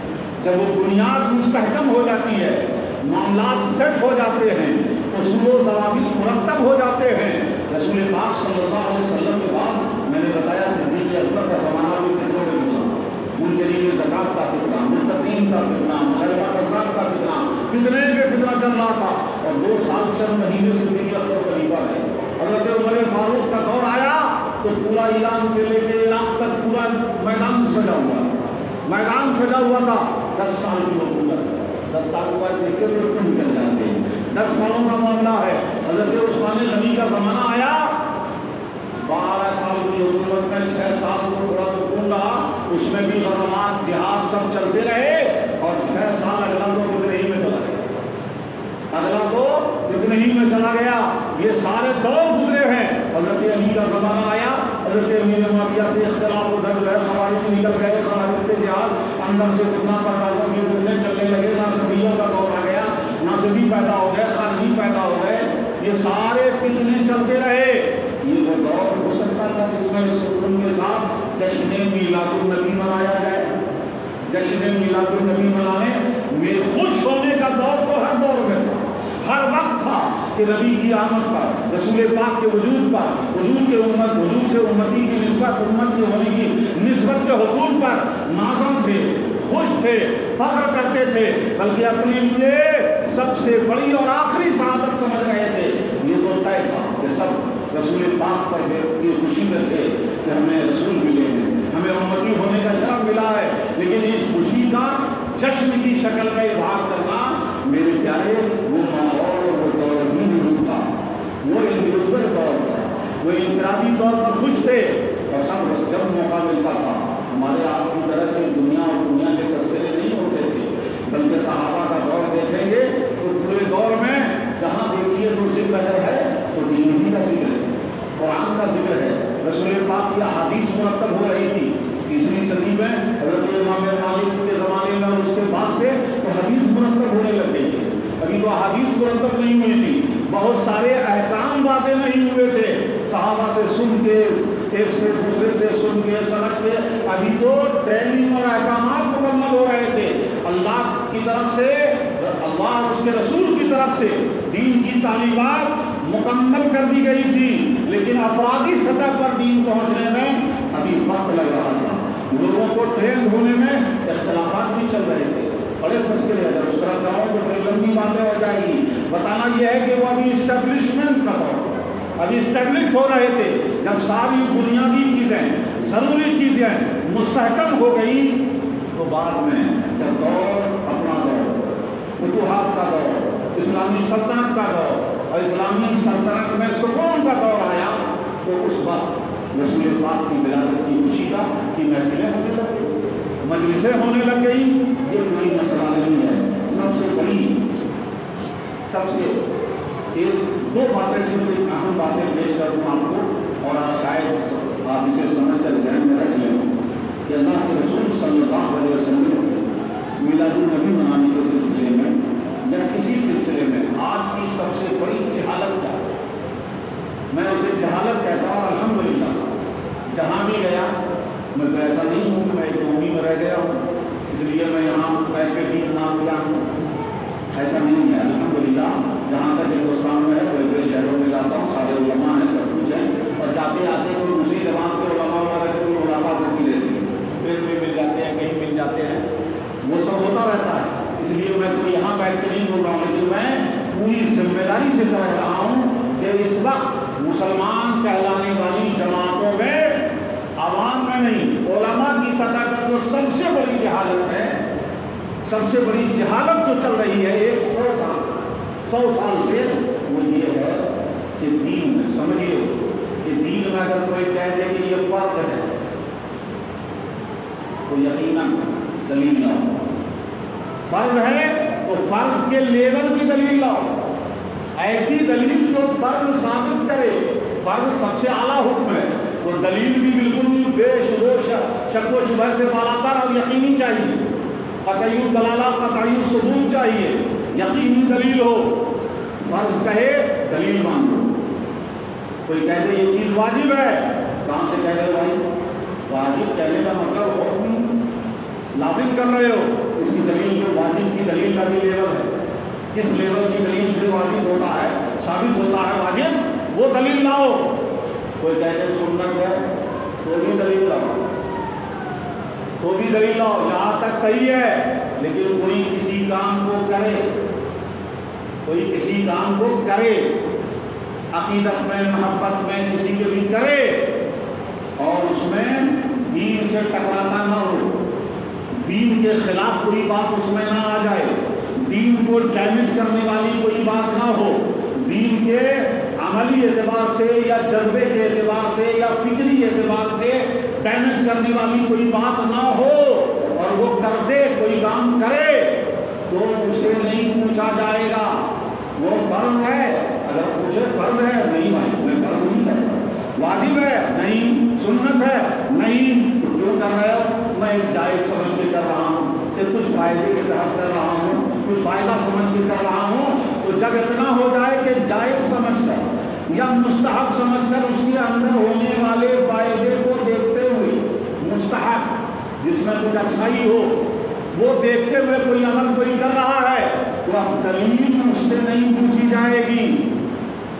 جب وہ بنیاد مستحکم ہو جاتی ہے، معاملات سیٹ ہو جاتے ہیں، اصول و ضوابط مرتب ہو جاتے ہیں۔ رسول پاک صلی اللہ علیہ وسلم کے بعد میں نے بتایا صدیق اکبر کا زمانہ بھی کتنوں میں گزرا، ان کے لیے زکات کا فتنہ، متقین کا فتنہ، مغربہ قذاب کا فتنہ، فتنے پہ فتنہ چل رہا تھا، اور 2 سال چند مہینے صدیق اکبر خلیفہ رہے۔ حضرت عمر فاروق کا دور آیا تو پورا ایران سے لے کے عراق تک پورا میدان سجا ہوا تھا، میدان سجا ہوا تھا۔ 10 سال کی حکومت، 10 سال کے بعد دیکھتے دیکھتے نکل جاتے ہیں، 10 سالوں کا معاملہ ہے۔ حضرت عثمان غنی کا زمانہ آیا، 12 سال کی حکومت میں 6 سال کو تھوڑا سکون رہا، اس میں بھی غزوات، جہاد سب چلتے رہے، اور 6 سال اگلا تو کتنے ہی میں چلا گیا، اگلا تو کتنے ہی میں چلا گیا۔ یہ سارے دور گزرے ہیں۔ حضرت علی کا زمانہ آیا، حضرت امیر معاویہ سے اختلاف ادھر جو ہے، خوارج نکل گئے، خوارج سے جہاد اندر سے کتنا پردازوں کے فتنے چلنے لگے، ناصبیوں کا دور آ گیا، ناصبی پیدا ہو گئے، خارجی پیدا ہو گئے، یہ سارے فتنے چلتے رہے۔ یہ وہ دور ہو سکتا تھا جس میں سکون کے ساتھ جشن میلاد النبی منایا جائے۔ جشن میلاد النبی منانے میں خوش ہونے کا دور تو ہر دور میں تھا، ہر وقت تھا کہ نبی کی آمد پر، رسول پاک کے وجود پر، حضور کے امت، حضور سے امتی کی نسبت، امت کی ہونے کی نسبت کے حصول پر نازم تھے، خوش تھے، فخر کرتے تھے، بلکہ اپنے لیے سب سے بڑی اور آخری سعادت سمجھ رہے تھے۔ یہ تو طے تھا کہ سب رسول پاک پر کی خوشی میں تھے کہ ہمیں رسول ملے ہیں، ہمیں امتی ہونے کا شرف ملا ہے، لیکن اس خوشی کا جشن کی شکل میں اظہار کرنا میرے پیارے وہ ماحول اور وہ دور ہی نہیں تھا، وہ انڈیویجول دور تھا، وہ انفرادی طور پر خوش تھے، اور سب جب موقع ملتا تھا ہمارے آپ کی طرح سے دنیا اور دنیا کے تذکرے نہیں ہوتے تھے، بلکہ صحابہ کا دور دیکھیں گے تو پورے دور میں جہاں دیکھیے تو ذکر ہے تو دین ہی کا ذکر ہے، قرآن کا ذکر ہے، رسول پاک کی احادیث مرتب ہو رہی تھی 3 صدی میں حضرت امام مالک کے زمانے میں، اور اس کے بعد سے تو حدیث مرتب ہونے لگ گئی تھی، ابھی تو حدیث مرتب نہیں ہوئی تھی، بہت سارے احکام واضح نہیں ہوئے تھے، صحابہ سے سن کے ایک سے دوسرے سے سن کے سمجھ کے ابھی تو ٹریننگ اور احکامات مکمل ہو رہے تھے، اللہ کی طرف سے، اللہ اور اس کے رسول کی طرف سے دین کی تعلیمات مکمل کر دی گئی تھی، لیکن افرادی سطح پر دین پہنچنے میں ابھی وقت لگ رہا تھا، لوگوں کو ٹرین ہونے میں اختلافات بھی چل رہے تھے، بڑے تذکرے اگر اس طرح جاؤں تو بڑی لمبی باتیں ہو جائے گی، بتانا یہ ہے کہ وہ ابھی اسٹیبلشمنٹ کا دور، ابھی اسٹیبلش ہو رہے تھے، جب ساری بنیادی چیزیں ضروری چیزیں مستحکم ہو گئی تو بعد میں جب دور اپنا دور فتوحات کا دور، اسلامی سلطنت کا دور اور اسلامی سلطنت میں سکون کا دور آیا تو اس وقت رسول پاک کی ولادت کی خوشی کا کی محفلیں ہونے لگ گئی، مجلسیں ہونے لگ گئی، یہ کوئی مسئلہ نہیں ہے، سب سے بڑی سب سے ایک دو باتیں صرف ایک اہم باتیں پیش کر دوں آپ کو، اور آپ شاید آپ اسے سمجھ کر ذہن میں رکھ لیں کہ اللہ کے رسول صلی اللہ علیہ وسلم میلاد النبی منانے کے سلسلے میں یا کسی سلسلے میں آج کی سب سے بڑی جہالت کیا ہے، میں اسے جہالت کہتا ہوں، الحمدللہ جہاں بھی گیا میں تو ایسا نہیں ہوں کہ میں ایک قومی میں رہ گیا ہوں اس لیے میں یہاں بیٹھ کے بھی نام لیا ہوں، ایسا نہیں ہے، الحمدللہ جہاں تک ہندوستان میں ہے کوئی بڑے شہروں میں جاتا ہوں، سارے علماء ہیں، سب کچھ ہے، اور جاتے آتے کوئی دوسری زبان کے علماء وغیرہ سے کوئی ملاقات ہوتی رہتی ہے، پھر بھی مل جاتے ہیں، کہیں مل جاتے ہیں، وہ سب ہوتا رہتا ہے، اس لیے میں کوئی یہاں بیٹھ کے نہیں بول رہا ہوں، لیکن میں پوری ذمہ داری سے کہہ رہا ہوں کہ اس وقت مسلمان کہلانے والی جماعتوں میں عوام میں نہیں، علماء کی سطح پر جو سب سے بڑی جہالت ہے، سب سے بڑی جہالت جو چل رہی ہے 100 سال سے، وہ یہ ہے کہ دین میں سمجھیے کہ دین میں اگر کوئی کہہ دے کہ یہ فرض ہے تو یقیناً دلیل لاؤ، فرض ہے تو فرض کے لیول کی دلیل لاؤ، ایسی دلیل جو فرض ثابت کرے، فرض سب سے اعلیٰ حکم ہے، وہ دلیل بھی بالکل بے شک و شبہ سے بالاتر اور یقینی چاہیے، قطعی دلالہ قطعی ثبوت چاہیے، یقینی دلیل ہو، فرض کہے دلیل مانگو، کوئی کہہ دے یہ چیز واجب ہے، کہاں سے کہہ دے بھائی، واجب کہنے کا مطلب حکم لازم کر رہے ہو، اس کی دلیل جو واجب کی دلیل کا بھی لیول ہے، کس لیول کی دلیل سے واجب ہوتا ہے، ثابت ہوتا ہے واجب، وہ دلیل لاؤ، کوئی کہتے سنت ہے تو بھی دلیل لاؤ، تو بھی دلیل لاؤ، یہاں تک صحیح ہے، لیکن کوئی کسی کام کو کرے، کوئی کسی کام کو کرے، عقیدت میں محبت میں کسی کے بھی کرے اور اس میں دین سے ٹکراتا نہ ہو، دین کے خلاف کوئی بات اس میں نہ آ جائے، دین کو ڈیمیج کرنے والی کوئی بات نہ ہو، دین کے عملی اعتبار سے یا جذبے کے اعتبار سے یا فکری اعتبار سے ڈیمیج کرنے والی کوئی بات نہ ہو، اور وہ کر دے، کوئی کام کرے تو اسے نہیں پوچھا جائے گا، وہ فرض ہے، اگر پوچھے فرض ہے، نہیں بھائی میں فرض نہیں کرتا، واجب ہے نہیں، سنت ہے نہیں، تو کیوں کر رہے ہو، میں جائز سمجھ کے کر رہا ہوں کہ کچھ فائدے کے تحت کر رہا ہوں، کچھ فائدہ سمجھ کے کر رہا ہوں، تو جب اتنا ہو جائے کہ جائز سمجھ کر یا مستحب سمجھ کر اس کے اندر ہونے والے فائدے کو دیکھتے ہوئے، مستحب جس میں کچھ اچھائی ہو وہ دیکھتے ہوئے کوئی عمل کوئی کر رہا ہے، تو اب دلیل اس سے نہیں پوچھی جائے گی،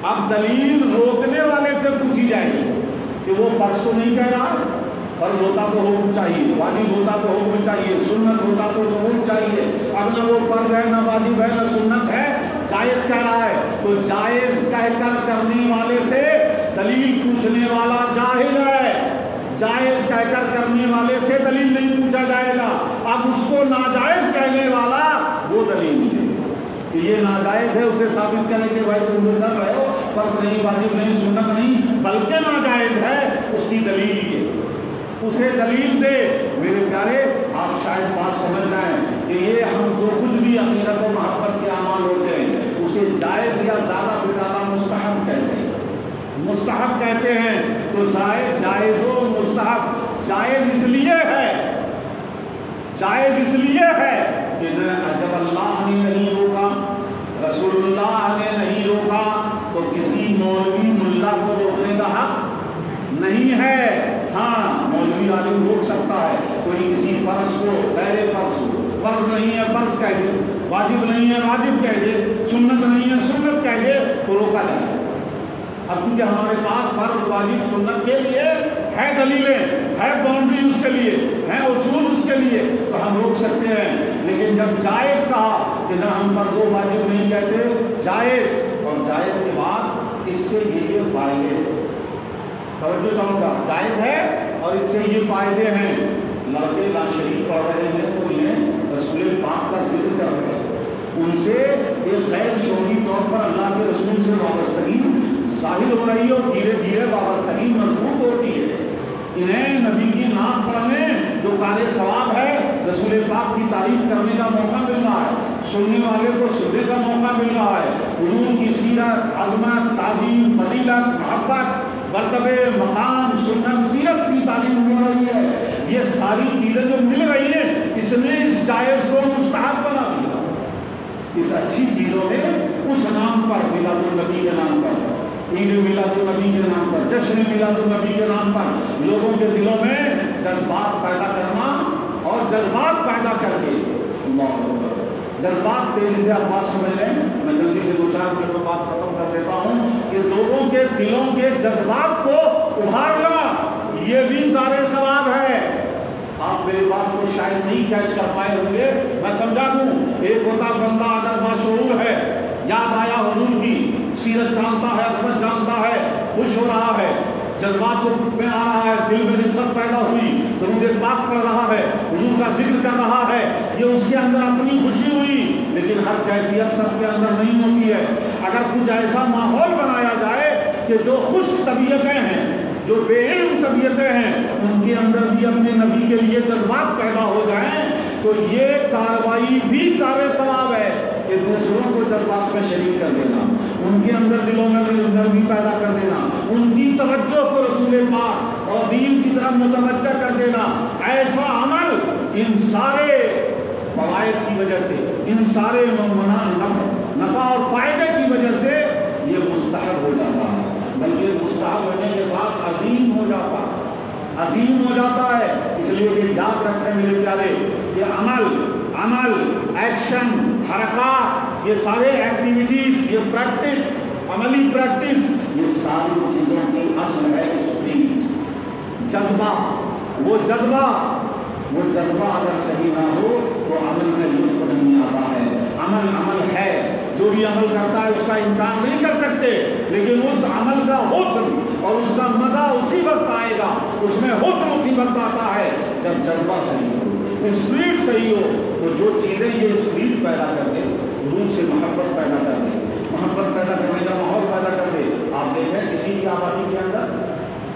اب دلیل روکنے والے سے پوچھی جائے گی کہ وہ فرض تو نہیں کہہ رہا، فرض ہوتا تو حکم چاہیے، واجب ہوتا تو حکم چاہیے، سنت ہوتا تو ثبوت چاہیے، اب نہ وہ فرض ہے نہ واجب ہے نہ سنت ہے، جائز کہہ رہا ہے، تو جائز کہہ کر کرنے والے سے دلیل پوچھنے والا جاہل ہے، جائز کہہ کر کرنے والے سے دلیل نہیں پوچھا جائے گا، اب اس کو ناجائز کہنے والا وہ دلیل ہے کہ یہ ناجائز ہے، اسے ثابت کریں کہ بھائی تم کر رہے ہو، فرض نہیں، واجب نہیں، سنت نہیں، بلکہ ناجائز ہے، اس کی دلیل ہے، اسے دلیل دے۔ میرے پیارے آپ شاید بات سمجھ جائیں کہ یہ ہم جو کچھ بھی عقیدت و محبت کے اعمال ہوتے ہیں اسے جائز یا زیادہ سے زیادہ مستحب کہتے ہیں، مستحب کہتے ہیں، تو جائز و مستحب جائز اس لیے ہے، جائز اس لیے ہے کہ جب اللہ نے نہیں روکا، رسول اللہ نے نہیں روکا، تو کسی مولوی ملا کو روکنے کا حق نہیں ہے۔ ہاں مولوی عالم روک سکتا ہے، کوئی کسی فرض کو غیر فرض ہو، فرض نہیں ہے فرض کہہ دے، واجب نہیں ہے واجب کہہ دے، سنت نہیں ہے سنت کہہ دے تو روکا جائے۔ اب کیونکہ ہمارے پاس فرض واجب سنت کے لیے ہے دلیلیں، ہے باؤنڈری اس کے لیے، ہے اصول اس کے لیے، تو ہم روک سکتے ہیں۔ لیکن جب جائز کہا کہ نہ ہم فرض و واجب نہیں کہتے، جائز، اور جائز کے بعد اس سے یہ فائدے ہیں، توجہ چاہوں گا، جائز ہے اور اس سے یہ فائدے ہیں۔ لڑکے لا شریف پڑھ رہے ہیں تو انہیں رسول پاک کا ذکر کر رہے ہیں، ان سے ایک غیر شعوری طور پر اللہ کے رسول سے وابستگی ظاہر ہو رہی ہے اور دھیرے دھیرے وابستگی مضبوط ہوتی ہے۔ انہیں نبی کی نام پڑھنے جو کار ثواب ہے، رسول پاک کی تعریف کرنے کا موقع مل رہا ہے، سننے والے کو سننے کا موقع مل رہا ہے، حضور کی سیرت، عظمت، تعظیم، فضیلت، محبت، مرتبے، مقام، سنت، سیرت کی تعلیم ہو رہی ہے۔ یہ ساری چیزیں جو مل رہی ہیں، اس نے اس جائز کو مستحب بنا دیا۔ اس اچھی چیزوں نے اس نام پر، میلاد النبی کے نام پر، عید میلاد النبی کے نام پر، جشن میلاد النبی کے نام پر لوگوں کے دلوں میں جذبات پیدا کرنا، اور جذبات پیدا کر کے جذبات تیزی سے آپ بات سمجھ لیں، میں جلدی سے 2-4 منٹ میں بات ختم کر دیتا ہوں کہ لوگوں کے دلوں کے جذبات کو ابھارنا یہ بھی کار ثواب ہے۔ آپ میری بات کو شاید نہیں کیچ کر پائے ہوں گے، میں سمجھا دوں۔ ایک ہوتا بندہ اگر باشعور ہے، یاد آیا حضور کی سیرت جانتا ہے، عظمت جانتا ہے، خوش ہو رہا ہے، جذبات میں آ رہا ہے، دل میں رغبت پیدا ہوئی، درود پاک پڑھ رہا ہے، حضور کا ذکر کر رہا ہے، یہ اس کے اندر اپنی خوشی ہوئی۔ لیکن ہر کیفیت سب کے اندر نہیں ہوتی ہے۔ اگر کچھ ایسا ماحول بنایا جائے کہ جو خوش طبیعتیں ہیں، جو بے علم طبیعتیں ہیں، ان کے اندر بھی اپنے نبی کے لیے جذبات پیدا ہو جائیں، تو یہ کاروائی بھی کار ثواب ہے کہ دوسروں کو جذبات میں شریک کر دینا، ان کے اندر دلوں میں نرمی پیدا کر دینا، ان کی توجہ کو رسول پاک اور دین کی طرف متوجہ کر دینا۔ ایسا عمل ان سارے فوائد کی وجہ سے، ان سارے نفع اور فائدے کی وجہ سے یہ مستحب ہو جاتا ہے، بلکہ مستحب ہونے کے ساتھ عظیم ہو جاتا ہے، عظیم ہو جاتا ہے۔ اس لیے یہ یاد رکھیں میرے پیارے کہ عمل، ایکشن، حرکات، یہ سارے ایکٹیویٹیز، یہ پریکٹس، عملی پریکٹس، یہ ساری چیزوں کی اصل ہے اسپرٹ، جذبہ۔ وہ جذبہ اگر صحیح نہ ہو تو عمل میں لطف نہیں آتا ہے۔ عمل ہے، جو بھی عمل کرتا ہے اس کا انکار نہیں کر سکتے، لیکن اس عمل کا حسن اور اس کا مزہ اسی وقت آئے گا، اس میں حسن اسی وقت آتا ہے جب جذبہ صحیح ہو، اسپرٹ صحیح ہو۔ تو جو چیزیں یہ اسپرٹ پیدا کر دے، حضور سے محبت پیدا کر دے، محبت پیدا کرنے کا ماحول پیدا کر دے۔ آپ دیکھیں کسی بھی آبادی کے اندر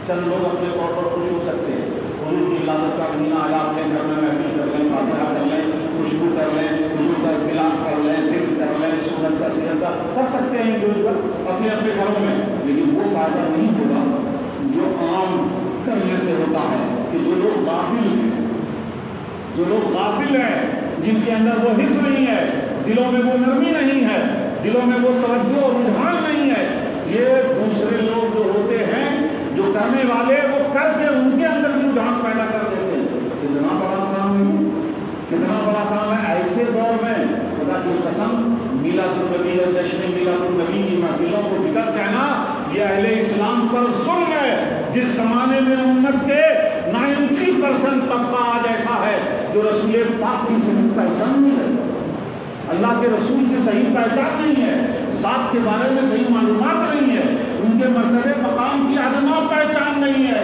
چند لوگ اپنے طور پر خوش ہو سکتے ہیں، حضور کی عبادت کا مہینہ آیا، اپنے گھر میں محفل کر لیں، فاتحہ کر لیں، خوشبو کر لیں، حضور کا اطلاع کر لیں، ذکر کر لیں، سنت کا سیرت کر سکتے ہیں جو اپنے اپنے گھروں میں، لیکن وہ فائدہ نہیں ہوگا جو عام کرنے سے ہوتا ہے کہ جو لوگ غافل ہیں، جن کے اندر وہ حس نہیں ہے، دلوں میں وہ نرمی نہیں ہے، دلوں میں وہ توجہ اور رجحان نہیں ہے، یہ دوسرے لوگ جو ہوتے ہیں، جو کرنے والے، وہ کر کے ان کے اندر بھی رجحان پیدا کر دیتے ہیں۔ کتنا بڑا کام ہے، کتنا بڑا کام ہے ایسے دور میں۔ خدا کی قسم، میلاد النبی اور جشن میلاد النبی کی محفلوں کو بگڑ کہنا یہ اہل اسلام پر ظلم ہے۔ جس زمانے میں امت کے 90% طبقہ آج ایسا ہے جو رسول پاک کی صحیح پہچان نہیں ہے، اللہ کے رسول کی صحیح پہچان نہیں ہے، ذات کے بارے میں صحیح معلومات نہیں ہے، ان کے مرتبے مقام کی عدم پہچان نہیں ہے،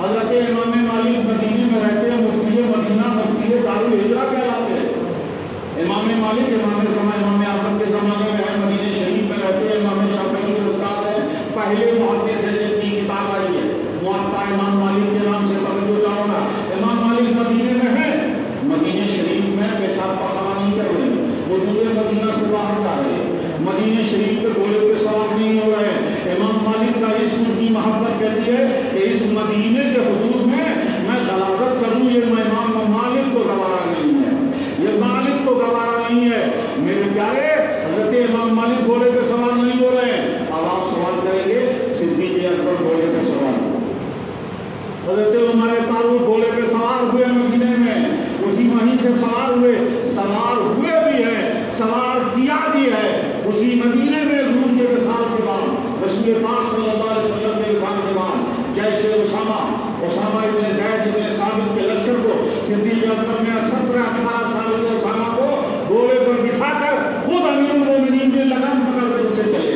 حضرت امام مالک مدینے میں رہتے ہیں، مفتی مدینہ، مفتی دارال ہجرہ کہلاتے ہیں۔ امام مالک امام اعظم کے زمانے میں ہے، مدینہ شریف میں رہتے ہیں، امام شافعی کے استاد ہیں، پہلے محدث ہیں جن کی کتاب آئی ہے موطا امام مالک کے نام سے توجہ جاؤ گا۔ امام مالک مدینے میں ہے، مدینہ شریف میں پیشاب پخانہ نہیں کر رہے، وہ مجھے مدینہ سے باہر جا رہے ہیں، مدینہ شریف پہ گھوڑے پہ سوار نہیں ہو رہے ہیں۔ امام مالک کا عشق ان کی محبت کہتی ہے کہ اس مدینے کے حدود میں میں غلاظت کروں، یہ امام مالک کو گوارا نہیں ہے، یہ مالک کو گوارا نہیں ہے۔ میرے پیارے حضرت امام مالک گھوڑے پہ سوار نہیں ہو رہے ہیں۔ اب آپ سوال کریں گے صدیق اکبر گھوڑے پہ سوار، حضرت عمر فاروق گھوڑے پہ سوار ہوئے مدینے میں، اسی وہیں سے سوار ہوئے بھی ہے، سوار کیا بھی ہے اسی مدینے میں حضور کے وصال کے بعد، رسول پاک صلی اللہ علیہ وسلم کے وصال کے بعد جیش اسامہ ابن زید ابن ثابت کے لشکر کو صدیق اکبر نے 17-18 سال کے اسامہ کو گھوڑے پر بٹھا کر خود امیر المومنین نے لگام پکڑ کر اسے چلے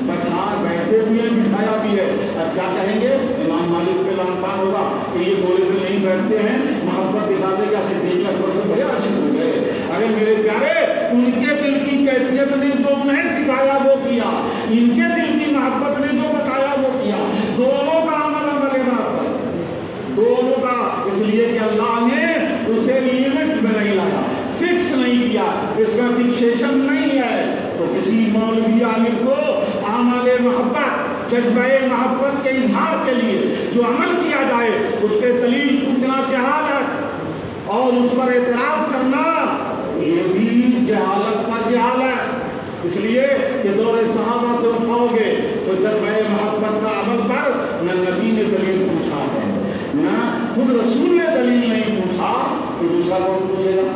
بیٹھے ہوئے بٹھایا بھی ہے۔ اب کیا کہیں گے؟ امام مالک پہ لانتان ہوگا کہ یہ گھوڑے پہ نہیں بیٹھتے ہیں، محبت دکھاتے کیا صدیق اکبر سے بڑے عاشق ہو گئے۔ ارے میرے پیارے ان کے دل کی کیفیت نے جو انہیں سکھایا وہ کیا، ان کے دل کی محبت نے جو بتایا وہ کیا، دونوں کا عمل محبت دونوں کا، اس لیے کہ اللہ نے اسے لیمٹ میں نہیں لایا، فکس نہیں کیا، اس میں فکسیشن نہیں ہے۔ تو کسی مولوی عالم کو عمل محبت، جذبہ محبت کے اظہار کے لیے جو عمل کیا جائے اس پہ دلیل پوچھنا جہالت اور اس پر اعتراض کرنا یہ بھی جہالت پر جہالت۔ اس لیے کہ دور صحابہ سے اٹھاؤ گے تو جذبہ محبت کا عمل پر نہ نبی نے دلیل پوچھا ہے، نہ خود رسول نے دلیل نہیں پوچھا، تو دوسرا کون پوچھے گا؟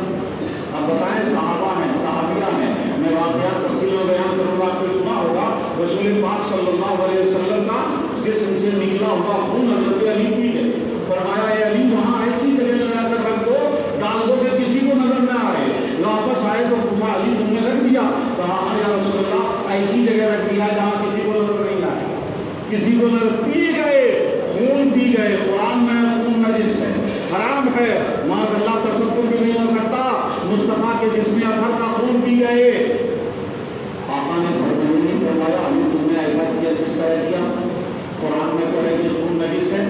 اب بتائیں، صحابہ ہیں، صحابیہ ہیں، میں واقعات تفصیل و بیان کروں گا، آپ نے سنا ہوگا رسول پاک صلی اللہ علیہ وسلم کا جسم سے نکلا ہوا خون حضرت علی پی گئے، فرمایا اے علی وہاں ایسی جگہ لگا کر رکھ دو ڈال دو کہ کسی کو نظر نہ آئے۔ واپس آئے تو پوچھا علی تم نے رکھ دیا؟ کہا ہاں یا رسول اللہ ایسی جگہ رکھ دیا جہاں کسی کو نظر نہیں آئے، کسی کو نظر پی گئے، خون پی گئے۔ قرآن میں خون نجس ہے، حرام ہے، معاذ اللہ تصور بھی نہیں ہو سکتا، مصطفیٰ کے جسم اطہر کا خون پی گئے۔ آقا نے بھرپور نہیں فرمایا علی تم نے ایسا کیا جس طرح کیا، قرآن میں تو ہے کہ خون نجس ہے،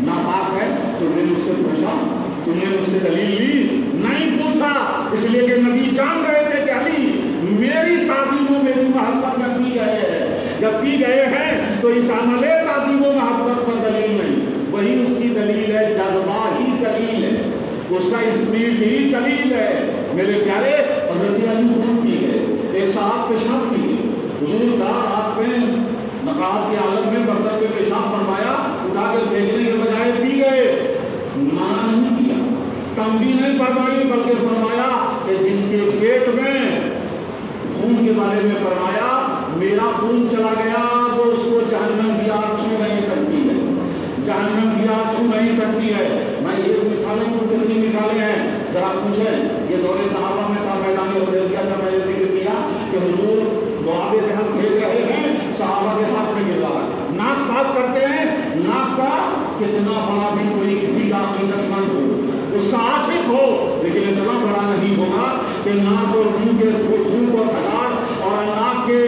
ناپاک ہے، تم نے مجھ سے پوچھا، تم نے مجھ سے دلیل لی؟ نہیں پوچھا، اس لیے کہ نبی جان رہے تھے کہ علی میری تعظیم و میری محبت میں پی گئے ہیں، جب پی گئے ہیں تو اس عمل تعظیم و محبت پر دلیل نہیں، وہی اس کی دلیل ہے، جذبہ ہی دلیل ہے، اس کا اسپریٹ ہی دلیل ہے۔ میرے پیارے حضرت علی خون پی گئے، ایک صاحب پیشاب پی گئے، حضور کا رات میں نقاہت کے عالم میں برتن پہ پیشاب فرمایا، اٹھا کے پھینکنے کے بجائے پی گئے، منع نہیں کیا، تنبیہ نہیں فرمائی، بلکہ فرمایا کہ جس کے پیٹ میں خون کے بارے میں فرمایا میرا خون چلا گیا تو اس کو جہنم کی آگ چھو نہیں سکتی ہے، جہنم کی آگ چھو نہیں سکتی ہے۔ میں یہ مثالیں کتنی مثالیں ہیں ذرا پوچھیں، یہ دور صحابہ میں تھا، میدان حدیبیہ کا میں نے ذکر کیا کہ حضور دعا دہن پھینک رہے ہیں، صحابہ کے ہاتھ میں گر رہا ہے، ناک صاف کرتے ہیں، ناک کا کتنا بڑا بھی کوئی کسی کا عقیدت مند ہو، اس کا عاشق ہو، لیکن اتنا بڑا نہیں ہوگا کہ ناک اور منہ کے تھوک اور کھٹار اور ناک کے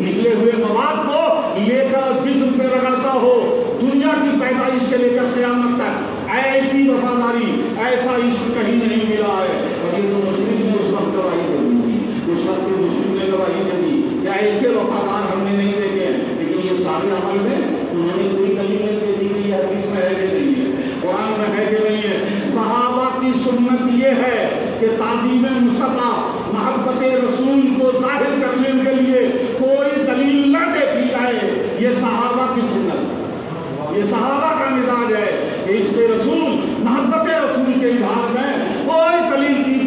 نکلے ہوئے مواد کو لے کر جسم پہ رگڑتا ہو۔ دنیا کی پیدائش سے لے کر قیامت تک ایسی وفاداری، ایسا عشق کہیں نہیں ملا ہے۔ اور یہ تو مسلم نے اس وقت گواہی دے دی تھی، اس وقت مسلم نے گواہی دے دی کہ ایسے وفادار ہم نے نہیں دیکھے ہیں، لیکن یہ سارے عمل میں انہوں نے کوئی دلیل نہیں دے دی کہ یہ حدیث میں ہے کہ نہیں ہے، قرآن میں ہے کہ نہیں ہے۔ صحابہ کی سنت یہ ہے کہ تعظیم مصطفیٰ، محبت رسول کو ظاہر کرنے کے لیے کوئی دلیل نہ دیکھی جائے، یہ صحابہ کی سنت، یہ صحابہ کا مزاج ہے کہ عشق رسول، محبت رسول کے اظہار میں کوئی دلیل کی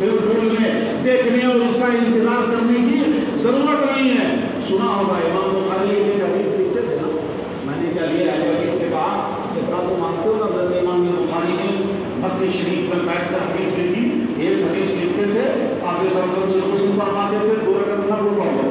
ڈھونڈنے، دیکھنے اور اس کا انتظار کرنے کی ضرورت نہیں ہے۔ سنا ہوگا امام بخاری ایک حدیث لکھتے تھے نا، میں نے کیا لیا حدیث سے کہا اتنا تو مانتے ہو نا، حضرت امام بخاری نے مکہ شریف میں بیٹھ کر حدیث لکھی، ایک حدیث لکھتے تھے، آپ زمزم سے غسل فرماتے تھے، 2 رکعت نہ پڑھو،